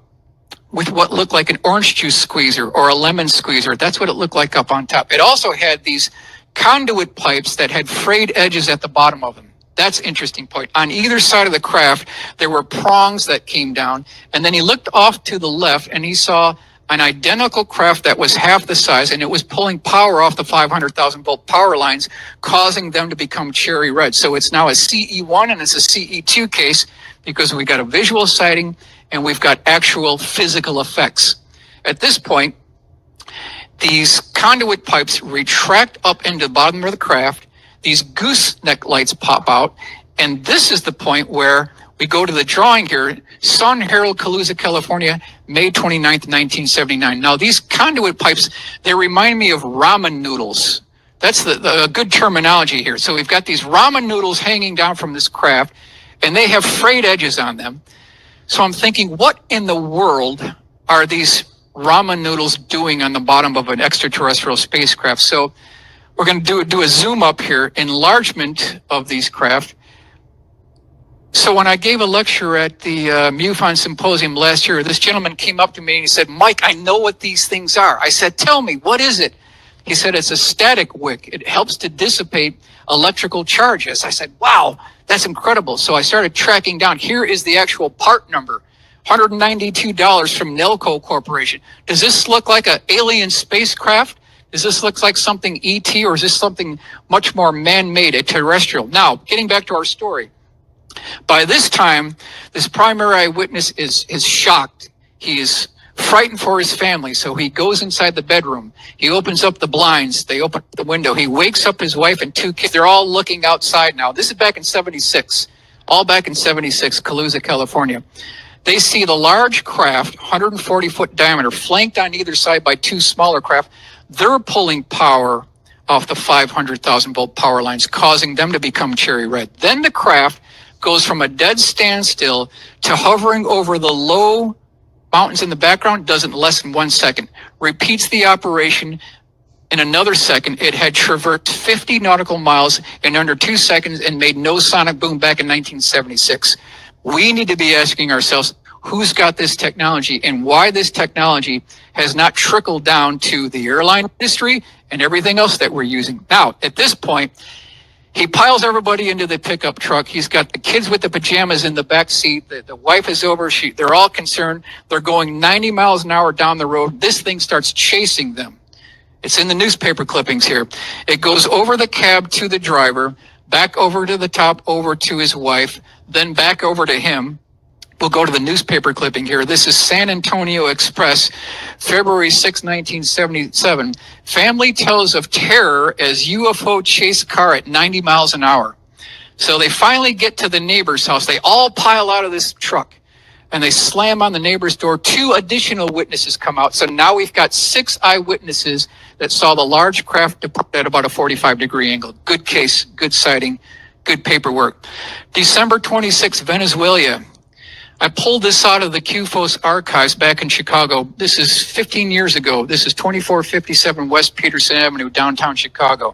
with what looked like an orange juice squeezer or a lemon squeezer. That's what it looked like up on top. It also had these conduit pipes that had frayed edges at the bottom of them. That's an interesting point. On either side of the craft, there were prongs that came down, and then he looked off to the left and he saw an identical craft that was half the size, and it was pulling power off the 500,000 volt power lines, causing them to become cherry red. So it's now a CE1 and it's a CE2 case because we got a visual sighting and we've got actual physical effects. At this point, these conduit pipes retract up into the bottom of the craft. These gooseneck lights pop out, and this is the point where we go to the drawing here. Sun Herald, Calusa, California, May 29th, 1979. Now, these conduit pipes, they remind me of ramen noodles. That's the good terminology here. So we've got these ramen noodles hanging down from this craft, and they have frayed edges on them. So I'm thinking, what in the world are these ramen noodles doing on the bottom of an extraterrestrial spacecraft? So we're going to do a zoom up here, enlargement of these craft. So when I gave a lecture at the MUFON Symposium last year, this gentleman came up to me and he said, Mike, I know what these things are. I said, tell me, what is it? He said, it's a static wick. It helps to dissipate electrical charges. I said, wow, that's incredible. So I started tracking down. Here is the actual part number, $192 from Nelco Corporation. Does this look like an alien spacecraft? Does this look like something ET, or is this something much more man-made, a terrestrial? Now, getting back to our story. By this time, this primary eyewitness is shocked. He is frightened for his family, so he goes inside the bedroom. He opens up the blinds. They open up the window. He wakes up his wife and two kids. They're all looking outside now. This is back in 76, all back in 76, Calusa, California. They see the large craft, 140-foot diameter, flanked on either side by two smaller craft. They're pulling power off the 500,000-volt power lines, causing them to become cherry red. Then the craft goes from a dead standstill to hovering over the low mountains in the background, does it in less than 1 second. Repeats the operation in another second. It had traversed 50 nautical miles in under 2 seconds and made no sonic boom back in 1976. We need to be asking ourselves, who's got this technology and why this technology has not trickled down to the airline industry and everything else that we're using. Now, at this point, he piles everybody into the pickup truck. He's got the kids with the pajamas in the back seat. The wife is over. They're all concerned. They're going 90 miles an hour down the road. This thing starts chasing them. It's in the newspaper clippings here. It goes over the cab to the driver, back over to the top, over to his wife, then back over to him. We'll go to the newspaper clipping here. This is San Antonio Express, February 6, 1977. Family tells of terror as UFO chase car at 90 miles an hour. So they finally get to the neighbor's house. They all pile out of this truck and they slam on the neighbor's door. 2 additional witnesses come out. So now we've got 6 eyewitnesses that saw the large craft depart at about a 45-degree angle. Good case, good sighting, good paperwork. December 26, Venezuela. I pulled this out of the QFOS archives back in Chicago. This is 15 years ago. This is 2457 West Peterson Avenue, downtown Chicago.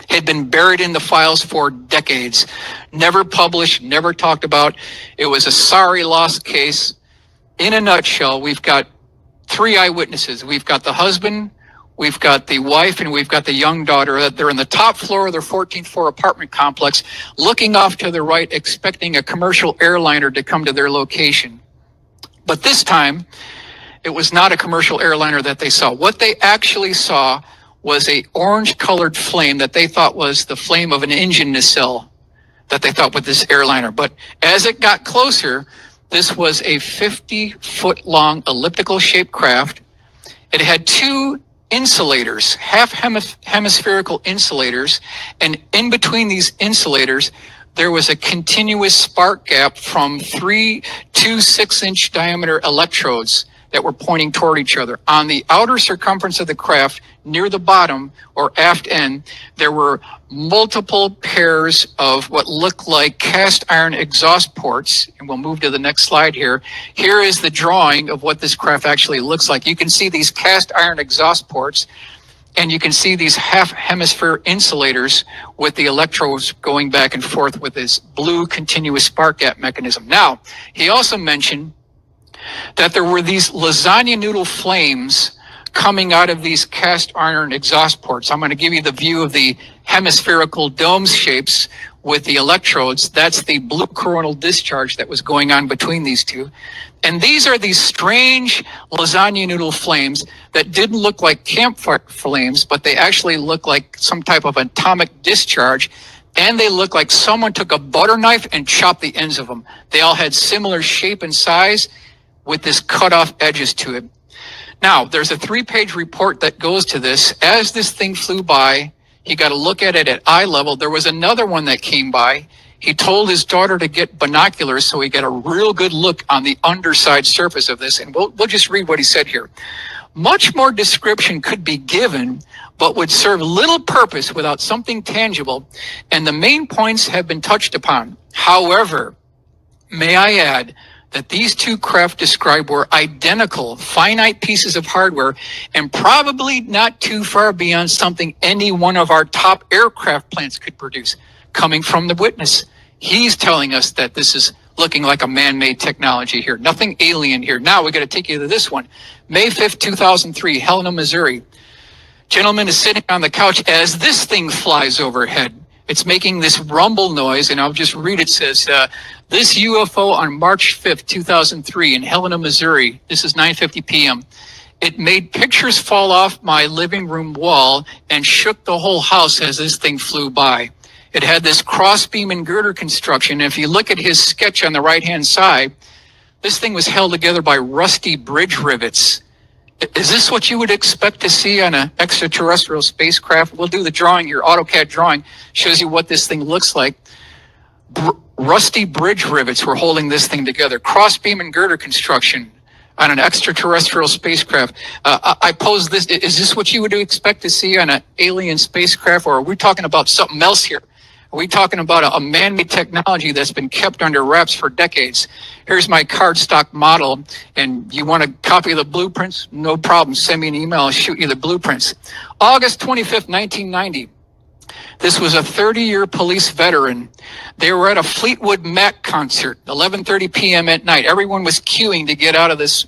Had been buried in the files for decades. Never published, never talked about. It was a sorry lost case. In a nutshell, we've got 3 eyewitnesses. We've got the husband, we've got the wife, and we've got the young daughter. They're in the top floor of their 14th floor apartment complex, looking off to the right, expecting a commercial airliner to come to their location. But this time, it was not a commercial airliner that they saw. What they actually saw was a orange-colored flame that they thought was the flame of an engine nacelle that they thought with this airliner. But as it got closer, this was a 50-foot-long elliptical-shaped craft. It had 2 insulators, half hemispherical insulators, and in between these insulators, there was a continuous spark gap from 3 to 6-inch diameter electrodes that were pointing toward each other. On the outer circumference of the craft, near the bottom or aft end, there were multiple pairs of what looked like cast iron exhaust ports. And we'll move to the next slide here. Here is the drawing of what this craft actually looks like. You can see these cast iron exhaust ports, and you can see these half hemisphere insulators with the electrodes going back and forth with this blue continuous spark gap mechanism. Now, he also mentioned that there were these lasagna noodle flames coming out of these cast iron exhaust ports. I'm going to give you the view of the hemispherical dome shapes with the electrodes. That's the blue coronal discharge that was going on between these two. And these are these strange lasagna noodle flames that didn't look like campfire flames, but they actually look like some type of atomic discharge. And they look like someone took a butter knife and chopped the ends of them. They all had similar shape and size with this cut off edges to it. Now, there's a 3-page report that goes to this. As this thing flew by, he got a look at it at eye level. There was another one that came by. He told his daughter to get binoculars so he got a real good look on the underside surface of this. And we'll just read what he said here. Much more description could be given, but would serve little purpose without something tangible. And the main points have been touched upon. However, may I add that these two craft described were identical, finite pieces of hardware, and probably not too far beyond something any one of our top aircraft plants could produce. Coming from the witness, he's telling us that this is looking like a man-made technology here. Nothing alien here. Now we got to take you to this one. May 5th, 2003, Helena, Missouri. Gentleman is sitting on the couch as this thing flies overhead. It's making this rumble noise, and I'll just read it. It says, this UFO on March 5th, 2003 in Helena, Missouri. This is 9:50 p.m. It made pictures fall off my living room wall and shook the whole house as this thing flew by. It had this crossbeam and girder construction. And if you look at his sketch on the right-hand side, this thing was held together by rusty bridge rivets. Is this what you would expect to see on an extraterrestrial spacecraft? We'll do the drawing here. AutoCAD drawing shows you what this thing looks like. Rusty bridge rivets were holding this thing together. Crossbeam and girder construction on an extraterrestrial spacecraft. I pose this. Is this what you would expect to see on an alien spacecraft, or are we talking about something else here? Are we talking about a man-made technology that's been kept under wraps for decades? Here's my cardstock model, and you want a copy of the blueprints? No problem. Send me an email. I'll shoot you the blueprints. August 25th, 1990. This was a 30-year police veteran. They were at a Fleetwood Mac concert, 11:30 p.m. at night. Everyone was queuing to get out of this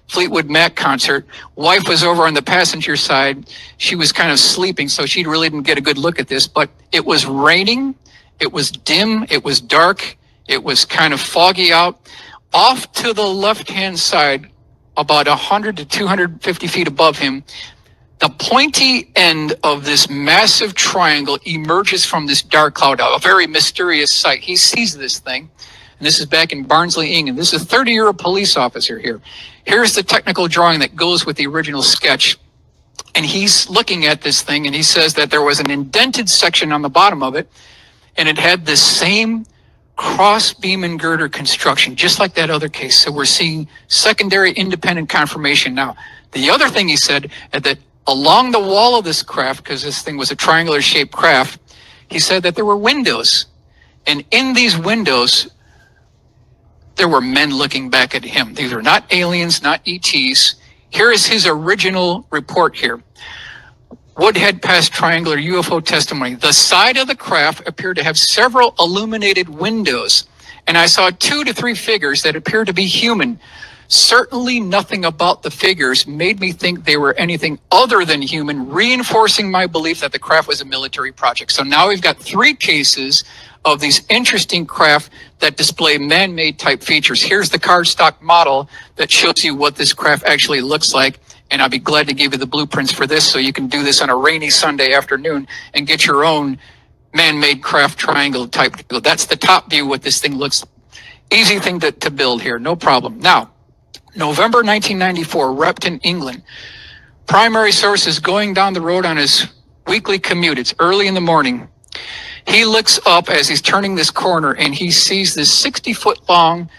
Fleetwood Mac concert. Wife was over on the passenger side. She was kind of sleeping, so she really didn't get a good look at this. But it was raining. It was dim. It was dark. It was kind of foggy out. Off to the left-hand side, about 100 to 250 feet above him, the pointy end of this massive triangle emerges from this dark cloud, a very mysterious sight. He sees this thing, and this is back in Barnsley, England. This is a 30-year police officer here. Here's the technical drawing that goes with the original sketch. And he's looking at this thing, and he says that there was an indented section on the bottom of it, and it had this same cross beam and girder construction, just like that other case. So we're seeing secondary independent confirmation now. The other thing he said, that along the wall of this craft, because this thing was a triangular shaped craft, he said that there were windows. And in these windows, there were men looking back at him. These are not aliens, not ETs. Here is his original report here. Woodhead past triangular UFO testimony. The side of the craft appeared to have several illuminated windows, and I saw 2 to 3 figures that appeared to be human. Certainly nothing about the figures made me think they were anything other than human, reinforcing my belief that the craft was a military project. So now we've got 3 cases of these interesting craft that display man-made type features. Here's the cardstock model that shows you what this craft actually looks like. And I'll be glad to give you the blueprints for this so you can do this on a rainy Sunday afternoon and get your own man-made craft triangle type. That's the top view what this thing looks like. Easy thing to build here, no problem. Now, November 1994, Repton, England. Primary source is going down the road on his weekly commute. It's early in the morning. He looks up as he's turning this corner and he sees this 60-foot long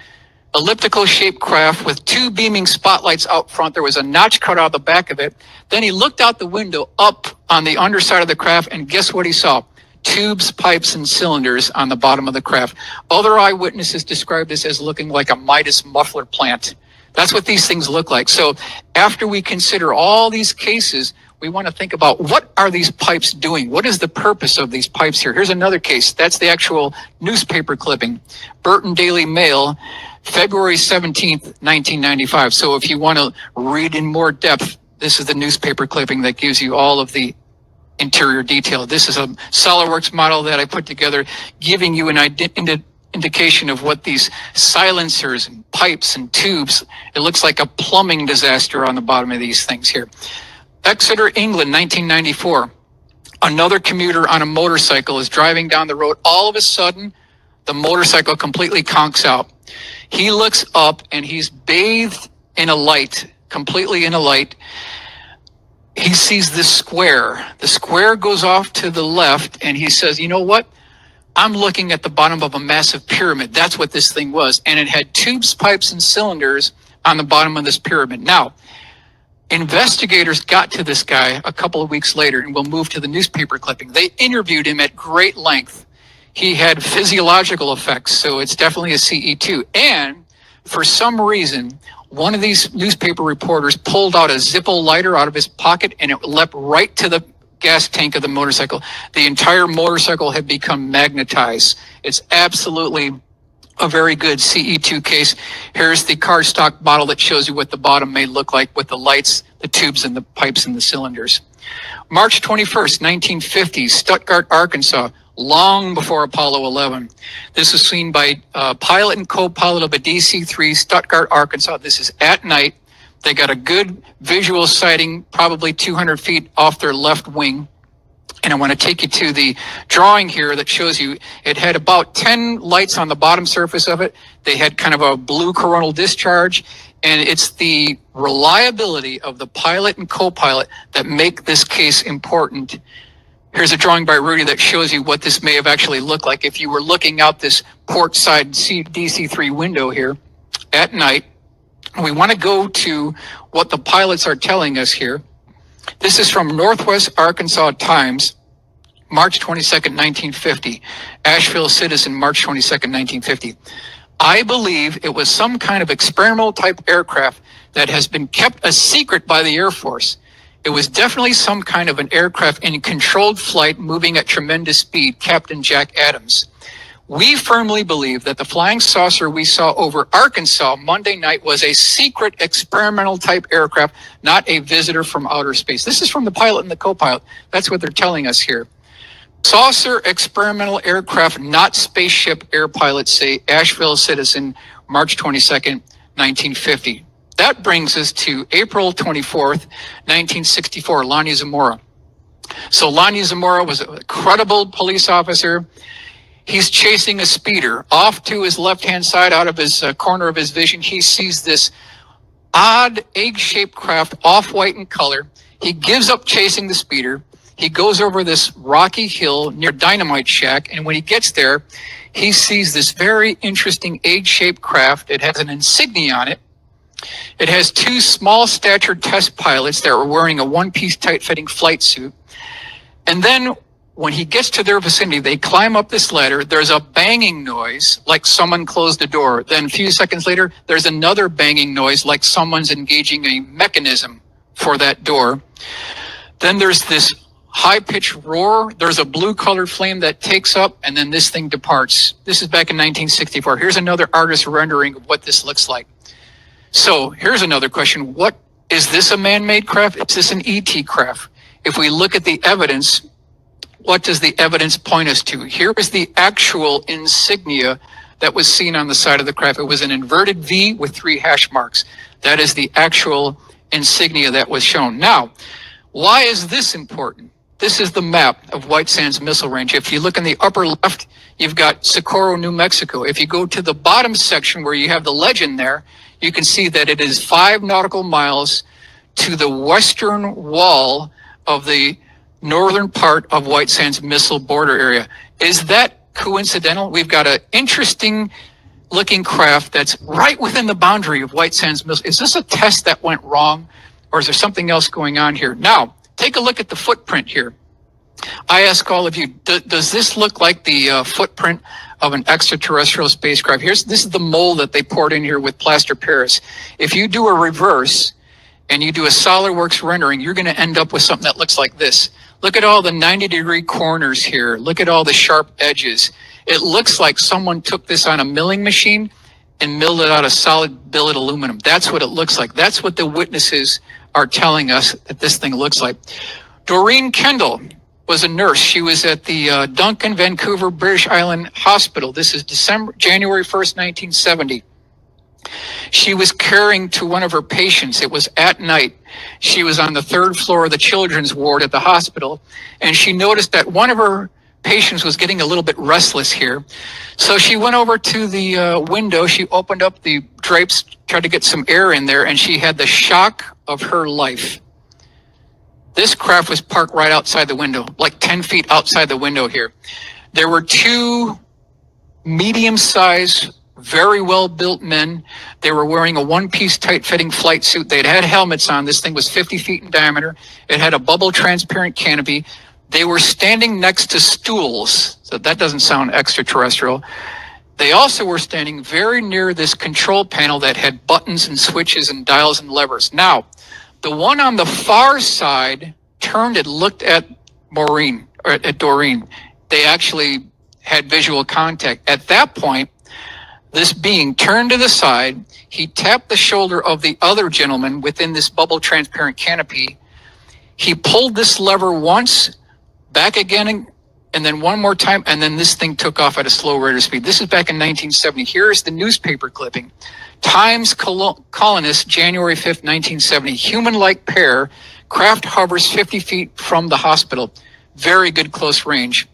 elliptical shaped craft with 2 beaming spotlights out front. There was a notch cut out the back of it. Then he looked out the window up on the underside of the craft, and guess what he saw? Tubes, pipes, and cylinders on the bottom of the craft. Other eyewitnesses described this as looking like a Midas muffler plant. That's what these things look like. So after we consider all these cases, we want to think about what are these pipes doing? What is the purpose of these pipes here? Here's another case. That's the actual newspaper clipping. Burton Daily Mail, February 17th, 1995. So if you want to read in more depth, this is the newspaper clipping that gives you all of the interior detail. This is a SolidWorks model that I put together, giving you an indication of what these silencers and pipes and tubes, it looks like a plumbing disaster on the bottom of these things here. Exeter, England, 1994. Another commuter on a motorcycle is driving down the road. All of a sudden, the motorcycle completely conks out. He looks up and he's bathed in a light, completely in a light. He sees this square. The square goes off to the left and he says, you know what? I'm looking at the bottom of a massive pyramid. That's what this thing was. And it had tubes, pipes, and cylinders on the bottom of this pyramid. Now, investigators got to this guy a couple of weeks later, and we'll move to the newspaper clipping. They interviewed him at great length. He had physiological effects, so it's definitely a CE2. And For some reason, one of these newspaper reporters pulled out a Zippo lighter out of his pocket, and it leapt right to the gas tank of the motorcycle. The entire motorcycle had become magnetized. It's absolutely a very good CE2 case. Here's the cardstock bottle that shows you what the bottom may look like with the lights, the tubes, and the pipes and the cylinders. March 21st, 1950, Stuttgart, Arkansas, long before Apollo 11. This was seen by pilot and co-pilot of a DC-3, Stuttgart, Arkansas. This is at night. They got a good visual sighting, probably 200 feet off their left wing. And I want to take you to the drawing here that shows you it had about 10 lights on the bottom surface of it. They had kind of a blue coronal discharge, and it's the reliability of the pilot and co-pilot that make this case important. Here's a drawing by Rudy that shows you what this may have actually looked like if you were looking out this port side DC-3 window here at night. We want to go to what the pilots are telling us here. This is from Northwest Arkansas Times, March 22nd, 1950. Asheville Citizen, March 22nd, 1950. I believe it was some kind of experimental type aircraft that has been kept a secret by the Air Force. It was definitely some kind of an aircraft in controlled flight moving at tremendous speed, Captain Jack Adams. We firmly believe that the flying saucer we saw over Arkansas Monday night was a secret experimental type aircraft, not a visitor from outer space. This is from the pilot and the co-pilot. That's what they're telling us here. Saucer experimental aircraft, not spaceship, air pilots say. Asheville Citizen, March 22nd, 1950. That brings us to April 24th, 1964, Lonnie Zamora. So Lonnie Zamora was a credible police officer. He's chasing a speeder. Off to his left-hand side, out of his corner of his vision, he sees this odd egg-shaped craft, off-white in color. He gives up chasing the speeder. He goes over this rocky hill near Dynamite Shack, and when he gets there, he sees this very interesting egg-shaped craft. It has an insignia on it. It has two small-statured test pilots that were wearing a one-piece tight-fitting flight suit. And then when he gets to their vicinity, they climb up this ladder. There's a banging noise like someone closed a door. Then a few seconds later, there's another banging noise like someone's engaging a mechanism for that door. Then there's this high-pitched roar. There's a blue-colored flame that takes up, and then this thing departs. This is back in 1964. Here's another artist's rendering of what this looks like. So here's another question. What is this, a man-made craft? Is this an ET craft? If we look at the evidence, what does the evidence point us to? Here is the actual insignia that was seen on the side of the craft. It was an inverted V with 3 hash marks. That is the actual insignia that was shown. Now, why is this important? This is the map of White Sands Missile Range. If you look in the upper left, you've got Socorro, New Mexico. If you go to the bottom section where you have the legend there, you can see that it is 5 nautical miles to the western wall of the northern part of White Sands Missile Border Area. Is that coincidental? We've got an interesting looking craft that's right within the boundary of White Sands Missile. Is this a test that went wrong, or is there something else going on here? Now, take a look at the footprint here. I ask all of you, does this look like the footprint of an extraterrestrial spacecraft? This is the mold that they poured in here with plaster Paris. If you do a reverse and you do a SolidWorks rendering, you're going to end up with something that looks like this. Look at all the 90-degree corners here. Look at all the sharp edges. It looks like someone took this on a milling machine and milled it out of solid billet aluminum. That's what it looks like. That's what the witnesses are telling us that this thing looks like. Doreen Kendall was a nurse. She was at the Duncan, Vancouver, British Island Hospital. This is January 1st, 1970. She was caring to one of her patients. It was at night. She was on the 3rd floor of the children's ward at the hospital, and she noticed that one of her patients was getting a little bit restless here. So she went over to the window. She opened up the drapes, tried to get some air in there, and she had the shock of her life. This craft was parked right outside the window, like 10 feet outside the window here. There were 2 medium-sized, very well-built men. They were wearing a one-piece tight-fitting flight suit. They'd had helmets on. This thing was 50 feet in diameter. It had a bubble transparent canopy. They were standing next to stools. So that doesn't sound extraterrestrial. They also were standing very near this control panel that had buttons and switches and dials and levers. Now, the one on the far side turned and looked at Doreen. They actually had visual contact. At that point, this being turned to the side, he tapped the shoulder of the other gentleman within this bubble transparent canopy. He pulled this lever once, back again, and then one more time, and then this thing took off at a slow rate of speed. This is back in 1970. Here's the newspaper clipping. Times Colonist, January 5th, 1970. Human-like pair, craft hovers 50 feet from the hospital. Very good close range.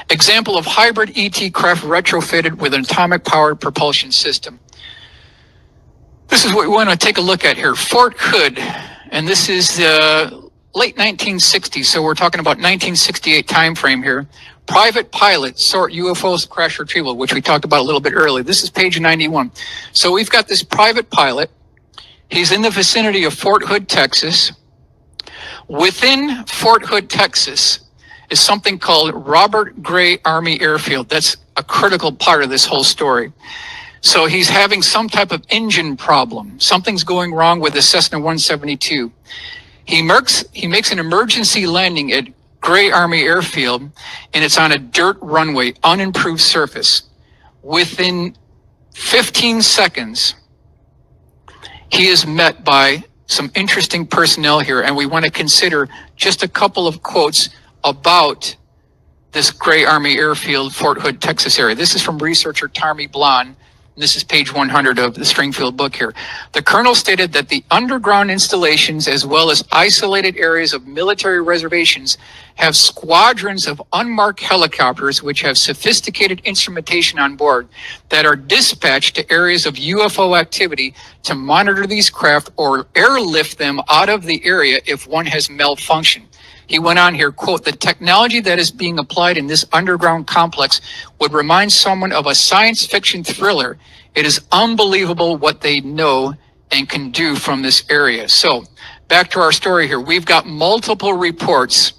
Example of hybrid ET craft retrofitted with an atomic-powered propulsion system. This is what we want to take a look at here. Fort Hood, and this is late 1960s, so we're talking about 1968 time frame here. Private pilot sort UFOs crash retrieval, which we talked about a little bit earlier. This is page 91. So we've got this private pilot. He's in the vicinity of Fort Hood, Texas. Within Fort Hood, Texas, is something called Robert Gray Army Airfield. That's a critical part of this whole story. So he's having some type of engine problem. Something's going wrong with the Cessna 172. He makes an emergency landing at Gray Army Airfield, and it's on a dirt runway, unimproved surface. Within 15 seconds, he is met by some interesting personnel here, and we want to consider just a couple of quotes about this Gray Army Airfield, Fort Hood, Texas area. This is from researcher Tarmy Blond. This is page 100 of the Stringfield book here. The colonel stated that the underground installations, as well as isolated areas of military reservations, have squadrons of unmarked helicopters which have sophisticated instrumentation on board that are dispatched to areas of UFO activity to monitor these craft or airlift them out of the area if one has malfunctioned. He went on here, quote, the technology that is being applied in this underground complex would remind someone of a science fiction thriller. It is unbelievable what they know and can do from this area. So back to our story here. We've got multiple reports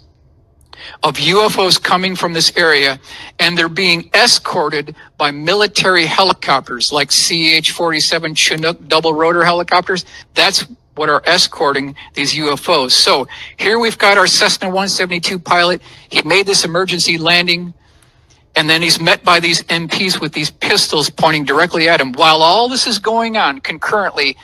of UFOs coming from this area, and they're being escorted by military helicopters like CH-47 Chinook double rotor helicopters. That's what are escorting these UFOs. So here we've got our Cessna 172 pilot. He made this emergency landing, and then he's met by these MPs with these pistols pointing directly at him. While all this is going on concurrently,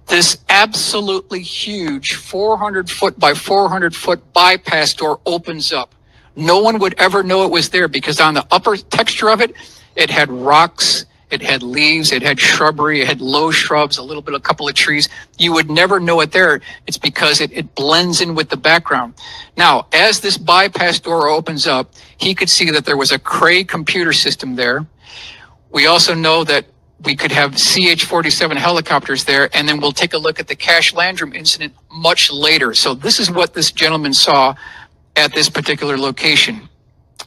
this absolutely huge 400 foot by 400 foot bypass door opens up. No one would ever know it was there because on the upper texture of it, it had rocks, it had leaves, it had shrubbery, it had low shrubs, a couple of trees. You would never know it there. It's because it blends in with the background. Now, as this bypass door opens up, he could see that there was a Cray computer system there. We also know that we could have CH-47 helicopters there, and then we'll take a look at the Cash Landrum incident much later. So this is what this gentleman saw at this particular location.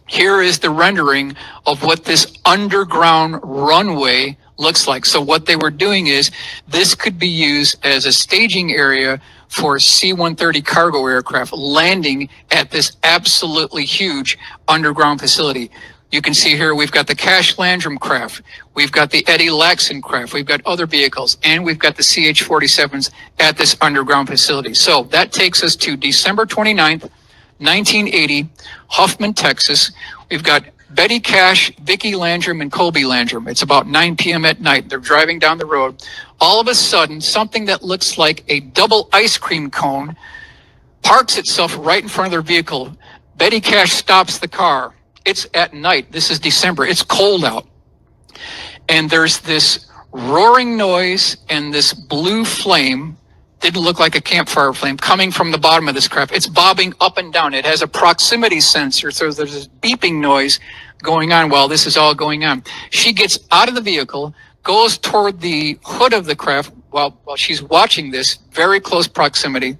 Here is the rendering of what this underground runway looks like. So what they were doing is this could be used as a staging area for C-130 cargo aircraft landing at this absolutely huge underground facility. You can see here we've got the Cash Landrum craft, we've got the Eddie Laxon craft, we've got other vehicles, and we've got the CH-47s at this underground facility. So that takes us to December 29th, 1980, Huffman, Texas. We've got Betty Cash, Vicki Landrum, and Colby Landrum. It's about 9 p.m. at night. They're driving down the road. All of a sudden, something that looks like a double ice cream cone parks itself right in front of their vehicle. Betty Cash stops the car. It's at night. This is December. It's cold out. And there's this roaring noise and this blue flame, didn't look like a campfire flame, coming from the bottom of this craft. It's bobbing up and down. It has a proximity sensor, so there's this beeping noise going on while this is all going on. She gets out of the vehicle, goes toward the hood of the craft while she's watching this, very close proximity.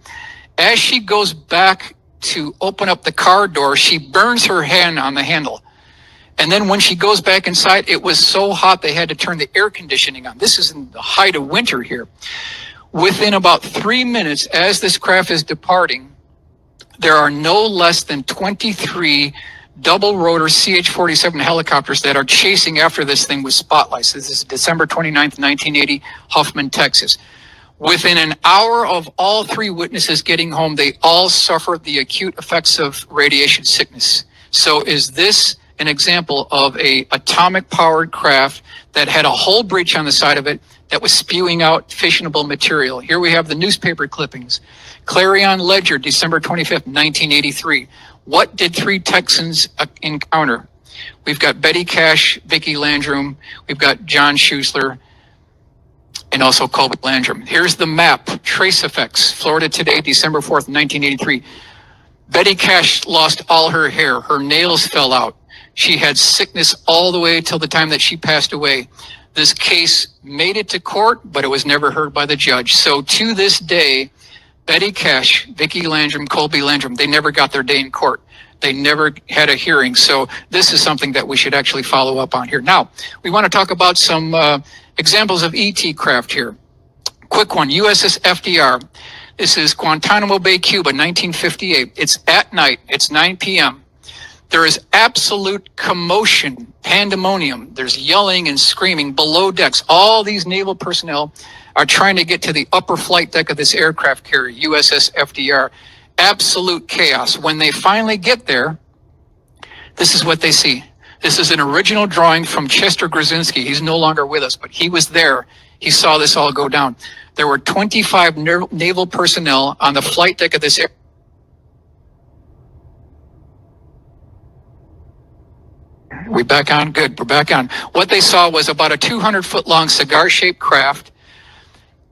As she goes back to open up the car door, she burns her hand on the handle. And then when she goes back inside, it was so hot they had to turn the air conditioning on. This is in the height of winter here. Within about 3 minutes, as this craft is departing, there are no less than 23 double rotor CH-47 helicopters that are chasing after this thing with spotlights. This is December 29th, 1980, Huffman, Texas. Within an hour of all three witnesses getting home, they all suffered the acute effects of radiation sickness. So is this an example of a atomic powered craft that had a hull breach on the side of it that was spewing out fissionable material? Here we have the newspaper clippings. Clarion Ledger, December 25th, 1983. What did three Texans encounter? We've got Betty Cash, Vicki Landrum, we've got John Schuessler, and also Colby Landrum. Here's the map, trace effects, Florida Today, December 4th, 1983. Betty Cash lost all her hair. Her nails fell out. She had sickness all the way till the time that she passed away. This case made it to court, but it was never heard by the judge. So to this day, Betty Cash, Vicki Landrum, Colby Landrum, they never got their day in court. They never had a hearing. So this is something that we should actually follow up on here. Now, we want to talk about some examples of ET craft here. Quick one, USS FDR. This is Guantanamo Bay, Cuba, 1958. It's at night. It's 9 p.m. There is absolute commotion, pandemonium. There's yelling and screaming below decks. All these naval personnel are trying to get to the upper flight deck of this aircraft carrier, USS FDR. Absolute chaos. When they finally get there, this is what they see. This is an original drawing from Chester Grzinski. He's no longer with us, but he was there. He saw this all go down. There were 25 naval personnel on the flight deck of this aircraft. We back on? Good, we're back on. What they saw was about a 200-foot-long cigar-shaped craft.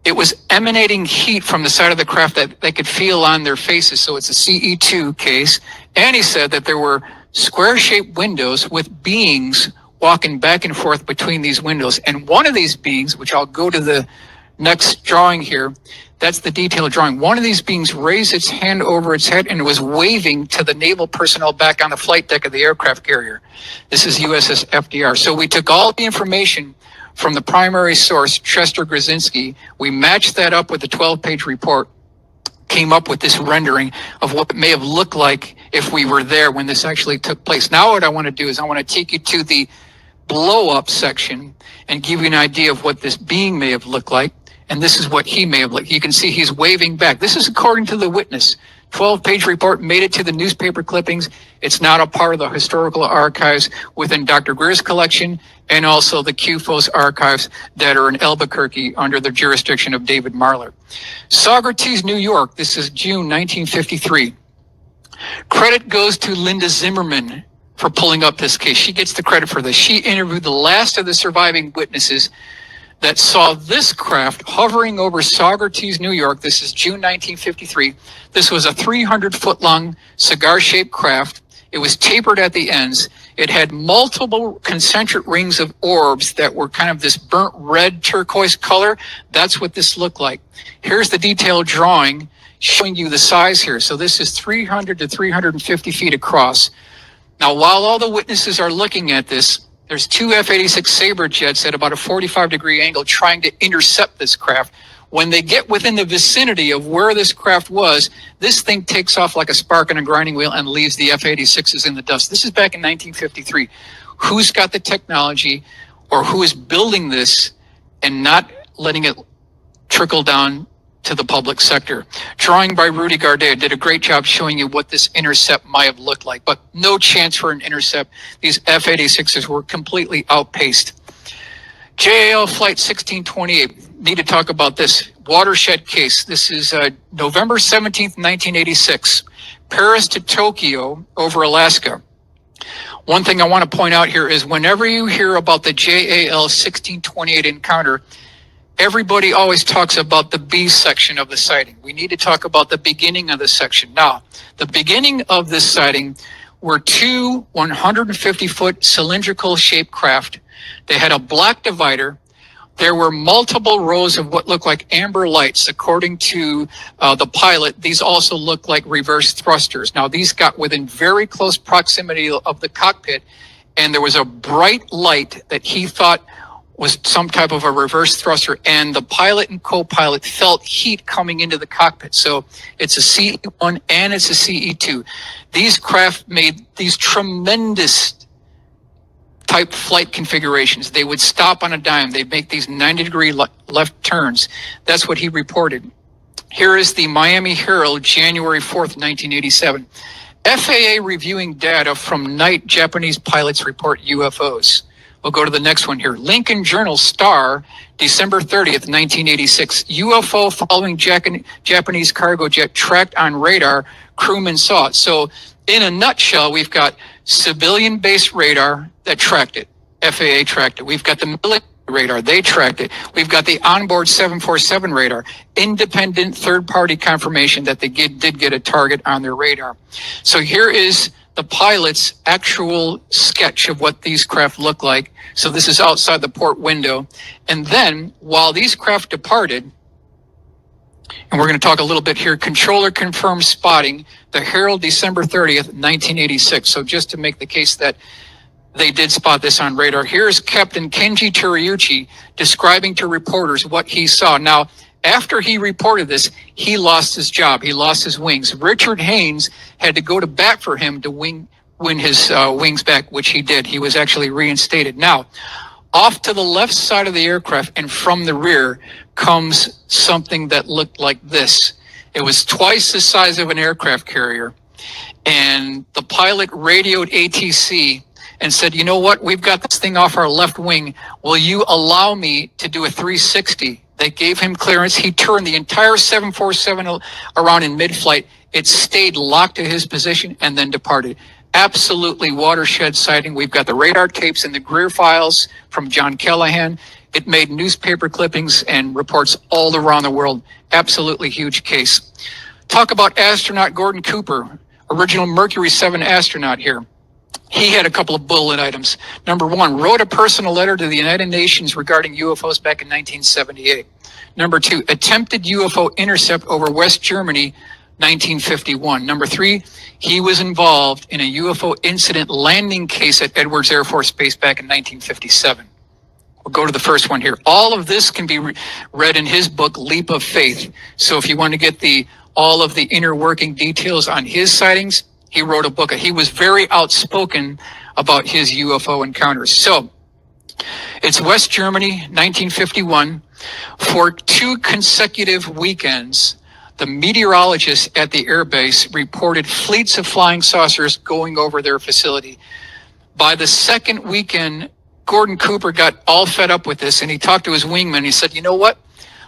It was emanating heat from the side of the craft that they could feel on their faces, so it's a CE2 case. And he said that there were square-shaped windows with beings walking back and forth between these windows. And one of these beings, which I'll go to the next drawing here, that's the detailed drawing. One of these beings raised its hand over its head and was waving to the naval personnel back on the flight deck of the aircraft carrier. This is USS FDR. So we took all the information from the primary source, Chester Grzinski. We matched that up with the 12-page report, came up with this rendering of what it may have looked like if we were there when this actually took place. Now what I want to do is I want to take you to the blow-up section and give you an idea of what this being may have looked like. And this is what he may have looked. You can see he's waving back. This is according to the witness. 12-page report made it to the newspaper clippings. It's not a part of the historical archives within Dr. Greer's collection and also the QFOS archives that are in Albuquerque under the jurisdiction of David Marler. Saugerties, New York. This is June 1953. Credit goes to Linda Zimmerman for pulling up this case. She gets the credit for this. She interviewed the last of the surviving witnesses that saw this craft hovering over Saugerties, New York. This is June 1953. This was a 300-foot-long cigar-shaped craft. It was tapered at the ends. It had multiple concentric rings of orbs that were kind of this burnt red turquoise color. That's what this looked like. Here's the detailed drawing showing you the size here. So this is 300 to 350 feet across. Now, while all the witnesses are looking at this, there's two F-86 Sabre jets at about a 45-degree angle trying to intercept this craft. When they get within the vicinity of where this craft was, this thing takes off like a spark on a grinding wheel and leaves the F-86s in the dust. This is back in 1953. Who's got the technology or who is building this and not letting it trickle down to the public sector? Drawing by Rudy Gardea did a great job showing you what this intercept might have looked like, but no chance for an intercept. These F-86s were completely outpaced. JAL Flight 1628, need to talk about this watershed case. This is November 17th, 1986, Paris to Tokyo over Alaska. One thing I want to point out here is whenever you hear about the JAL 1628 encounter, everybody always talks about the B section of the sighting. We need to talk about the beginning of the section. Now, the beginning of this sighting were two 150-foot cylindrical shaped craft. They had a black divider. There were multiple rows of what looked like amber lights. According to the pilot, these also looked like reverse thrusters. Now, these got within very close proximity of the cockpit, and there was a bright light that he thought was some type of a reverse thruster, and the pilot and co-pilot felt heat coming into the cockpit. So it's a CE1 and it's a CE2. These craft made these tremendous type flight configurations. They would stop on a dime. They'd make these 90-degree left turns. That's what he reported. Here is the Miami Herald, January 4th, 1987. FAA reviewing data from night Japanese pilots report UFOs. We'll go to the next one here. Lincoln Journal Star, December 30th, 1986. UFO following Japanese cargo jet tracked on radar. Crewmen saw it. So in a nutshell, we've got civilian-based radar that tracked it. FAA tracked it. We've got the military radar. They tracked it. We've got the onboard 747 radar. Independent third-party confirmation that they did get a target on their radar. So here is the pilot's actual sketch of what these craft look like. So this is outside the port window. And then while these craft departed, and we're going to talk a little bit here, controller confirmed spotting, the Herald, December 30th, 1986. So just to make the case that they did spot this on radar, here's Captain Kenji Teriuchi describing to reporters what he saw. Now, after he reported this, he lost his job. He lost his wings. Richard Haynes had to go to bat for him to win his wings back, which he did. He was actually reinstated. Now, off to the left side of the aircraft and from the rear comes something that looked like this. It was twice the size of an aircraft carrier. And the pilot radioed ATC and said, you know what, we've got this thing off our left wing. Will you allow me to do a 360? They gave him clearance. He turned the entire 747 around in mid-flight. It stayed locked to his position and then departed. Absolutely watershed sighting. We've got the radar tapes and the Greer files from John Callahan. It made newspaper clippings and reports all around the world. Absolutely huge case. Talk about astronaut Gordon Cooper, original Mercury 7 astronaut here. He had a couple of bullet items. Number one, wrote a personal letter to the United Nations regarding UFOs back in 1978. Number two, attempted UFO intercept over West Germany, 1951. Number three, he was involved in a UFO incident landing case at Edwards Air Force Base back in 1957. We'll go to the first one here. All of this can be read in his book, Leap of Faith. So if you want to get all of the inner working details on his sightings, he wrote a book. He was very outspoken about his UFO encounters. So it's West Germany, 1951. For 2 consecutive weekends, the meteorologists at the airbase reported fleets of flying saucers going over their facility. By the second weekend, Gordon Cooper got all fed up with this, and he talked to his wingman. He said, you know what?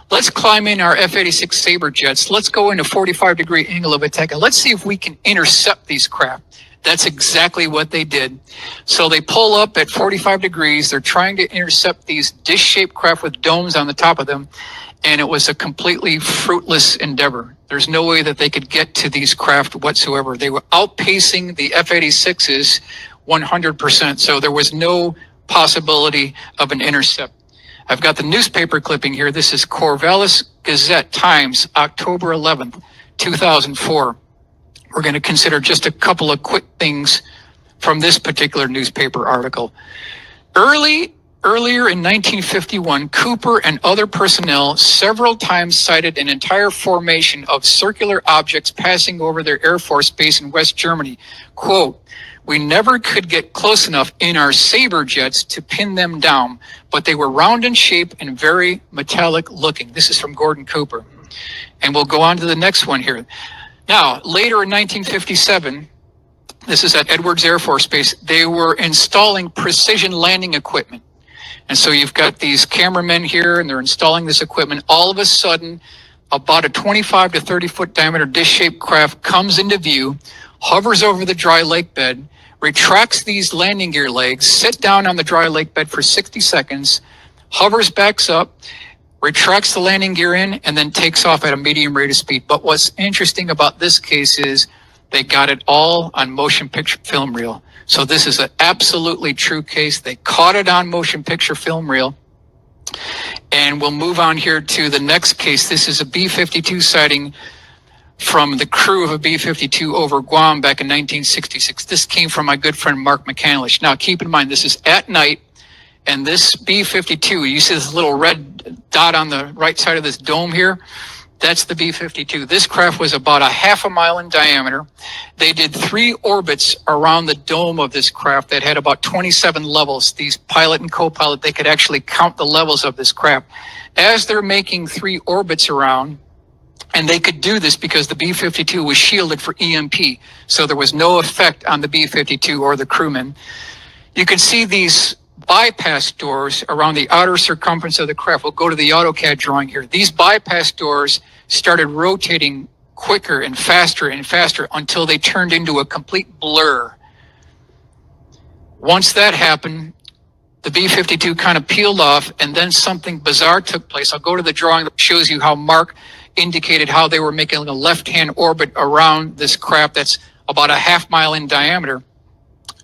Let's climb in our F-86 Sabre jets. Let's go into 45-degree angle of attack, and let's see if we can intercept these craft. That's exactly what they did. So they pull up at 45 degrees. They're trying to intercept these dish-shaped craft with domes on the top of them, and it was a completely fruitless endeavor. There's no way that they could get to these craft whatsoever. They were outpacing the F-86s 100%, so there was no possibility of an intercept. I've got the newspaper clipping here. This is Corvallis Gazette Times, October 11th, 2004. We're going to consider just a couple of quick things from this particular newspaper article. Earlier in 1951, Cooper and other personnel several times cited an entire formation of circular objects passing over their Air Force base in West Germany. Quote, we never could get close enough in our Sabre jets to pin them down, but they were round in shape and very metallic looking. This is from Gordon Cooper. And we'll go on to the next one here. Now, later in 1957, this is at Edwards Air Force Base, they were installing precision landing equipment. And so you've got these cameramen here, and they're installing this equipment. All of a sudden, about a 25 to 30 foot diameter dish-shaped craft comes into view, hovers over the dry lake bed, retracts these landing gear legs, sit down on the dry lake bed for 60 seconds, hovers backs up, retracts the landing gear in, and then takes off at a medium rate of speed. But what's interesting about this case is they got it all on motion picture film reel. So this is an absolutely true case. They caught it on motion picture film reel. And we'll move on here to the next case. This is a B-52 sighting from the crew of a B-52 over Guam back in 1966. This came from my good friend Mark McCandlish. Now, keep in mind, this is at night, And this B-52, you see this little red dot on the right side of this dome here? That's the B-52. This craft was about a half a mile in diameter. They did 3 orbits around the dome of this craft that had about 27 levels. These pilot and co-pilot, they could actually count the levels of this craft. As they're making 3 orbits around, and they could do this because the B-52 was shielded for EMP, so there was no effect on the B-52 or the crewmen. You can see these bypass doors around the outer circumference of the craft. We'll go to the AutoCAD drawing here. These bypass doors started rotating quicker and faster until they turned into a complete blur. Once that happened, the B-52 kind of peeled off, and then something bizarre took place. I'll go to the drawing that shows you how Mark indicated how they were making a left-hand orbit around this craft that's about a half mile in diameter.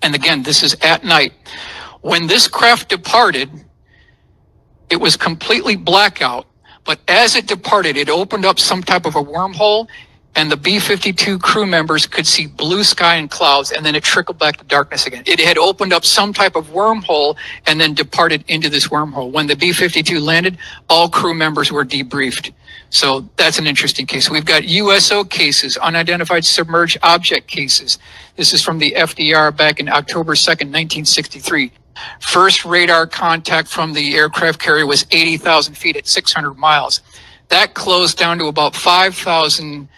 And again, this is at night. When this craft departed, it was completely blackout, but as it departed, it opened up some type of a wormhole, and the B-52 crew members could see blue sky and clouds, and then it trickled back to darkness again. It had opened up some type of wormhole and then departed into this wormhole. When the B-52 landed, all crew members were debriefed. So that's an interesting case. We've got USO cases, unidentified submerged object cases. This is from the FDR back in October 2nd, 1963. First radar contact from the aircraft carrier was 80,000 feet at 600 miles. That closed down to about 5,000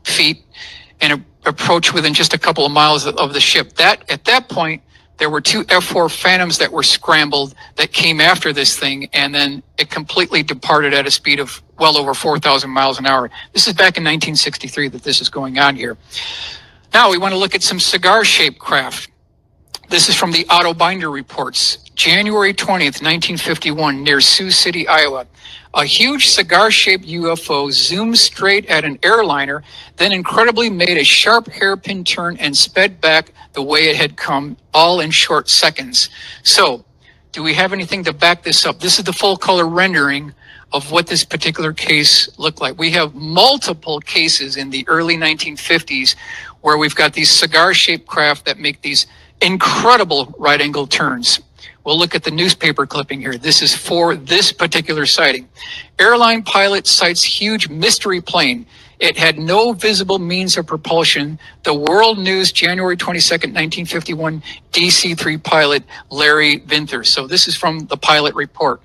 feet and approached within just a couple of miles of the ship. At that point, there were 2 F-4 Phantoms that were scrambled that came after this thing, and then it completely departed at a speed of well over 4,000 miles an hour. This is back in 1963 that this is going on here. Now we want to look at some cigar-shaped craft. This is from the Auto Binder reports. January 20th, 1951, near Sioux City, Iowa. A huge cigar-shaped UFO zoomed straight at an airliner, then incredibly made a sharp hairpin turn and sped back the way it had come, all in short seconds. So, do we have anything to back this up? This is the full-color rendering of what this particular case looked like. We have multiple cases in the early 1950s where we've got these cigar-shaped craft that make these incredible right-angle turns. We'll look at the newspaper clipping here. This is for this particular sighting. Airline pilot sights huge mystery plane. It had no visible means of propulsion. The World News, January 22nd, 1951, DC-3 pilot Larry Vinther. So this is from the pilot report.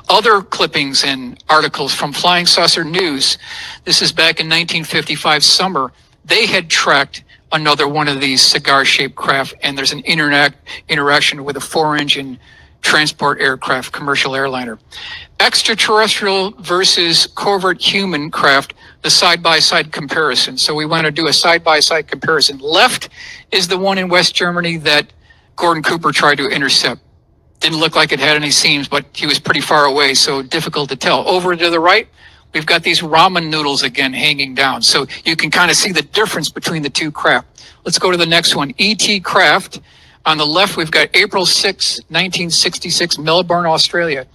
Other clippings and articles from Flying Saucer News. This is back in 1955 summer. They had tracked another one of these cigar-shaped craft, and there's an interaction with a 4-engine transport aircraft, commercial airliner. Extraterrestrial versus covert human craft, the side-by-side comparison. So we want to do a side-by-side comparison. Left is the one in West Germany that Gordon Cooper tried to intercept. Didn't look like it had any seams, but he was pretty far away, so difficult to tell. Over to the right, we've got these ramen noodles again hanging down. So you can kind of see the difference between the two craft. Let's go to the next one. ET craft. On the left, we've got April 6, 1966, Melbourne, Australia.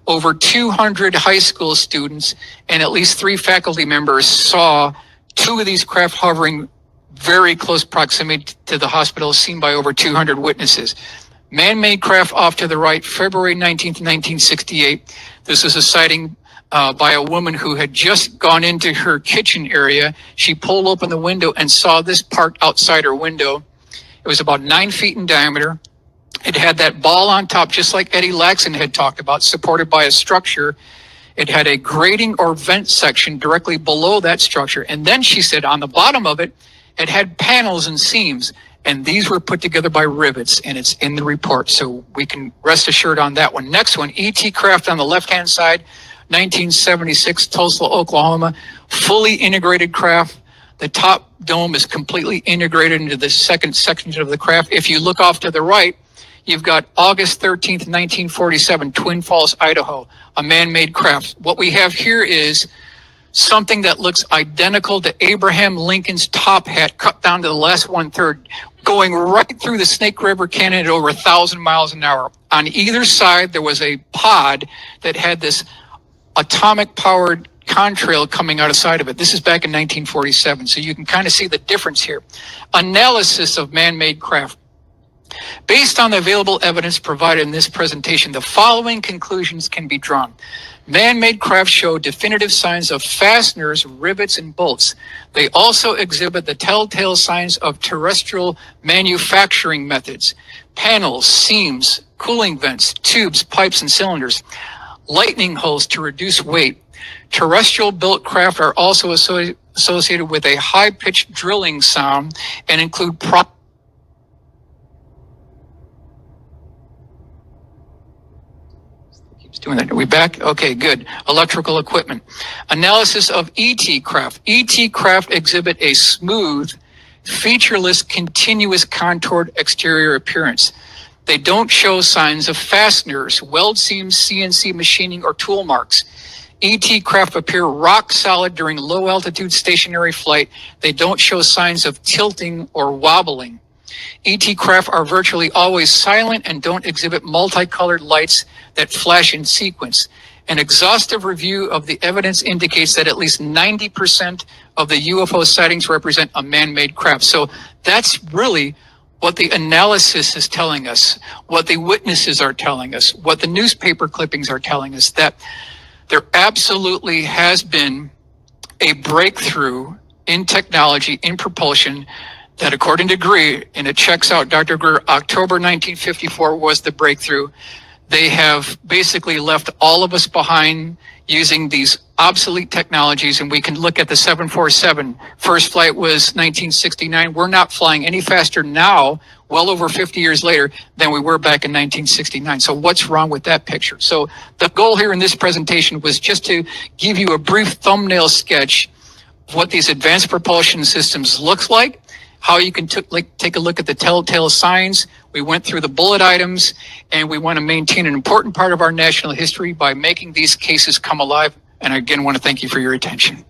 Over 200 high school students and at least 3 faculty members saw 2 of these craft hovering very close proximity to the hospital, seen by over 200 witnesses. Man-made craft off to the right, February 19th, 1968. This is a sighting by a woman who had just gone into her kitchen area. She pulled open the window and saw this parked outside her window. It was about 9 feet in diameter. It had that ball on top, just like Eddie Laxon had talked about, supported by a structure. It had a grating or vent section directly below that structure. And then she said on the bottom of it, it had panels and seams. And these were put together by rivets, and it's in the report. So we can rest assured on that one. Next one, ET craft on the left-hand side, 1976, Tulsa, Oklahoma, fully integrated craft. The top dome is completely integrated into the second section of the craft. If you look off to the right, you've got August 13th, 1947, Twin Falls, Idaho, a man-made craft. What we have here is something that looks identical to Abraham Lincoln's top hat, cut down to the last 1/3, going right through the Snake River Canyon at over 1,000 miles an hour. On either side, there was a pod that had this atomic-powered contrail coming out of side of it. This is back in 1947, so you can kind of see the difference here. Analysis of man-made craft. Based on the available evidence provided in this presentation, the following conclusions can be drawn. Man-made crafts show definitive signs of fasteners, rivets, and bolts. They also exhibit the telltale signs of terrestrial manufacturing methods: panels, seams, cooling vents, tubes, pipes, and cylinders, lightning holes to reduce weight. Terrestrial built craft are also associated with a high-pitched drilling sound and include doing that. Are we back? Okay, good. Electrical equipment. Analysis of ET craft. ET craft exhibit a smooth, featureless, continuous contoured exterior appearance. They don't show signs of fasteners, weld seams, CNC machining, or tool marks. ET craft appear rock solid during low altitude stationary flight. They don't show signs of tilting or wobbling. ET craft are virtually always silent and don't exhibit multicolored lights that flash in sequence. An exhaustive review of the evidence indicates that at least 90% of the UFO sightings represent a man-made craft. So that's really what the analysis is telling us, what the witnesses are telling us, what the newspaper clippings are telling us, that there absolutely has been a breakthrough in technology, in propulsion, that according to Greer, and it checks out, Dr. Greer, October 1954 was the breakthrough. They have basically left all of us behind using these obsolete technologies, and we can look at the 747. First flight was 1969. We're not flying any faster now, well over 50 years later, than we were back in 1969. So what's wrong with that picture? So the goal here in this presentation was just to give you a brief thumbnail sketch of what these advanced propulsion systems looks like, how you can take a look at the telltale signs. We went through the bullet items, and we want to maintain an important part of our national history by making these cases come alive. And again, want to thank you for your attention.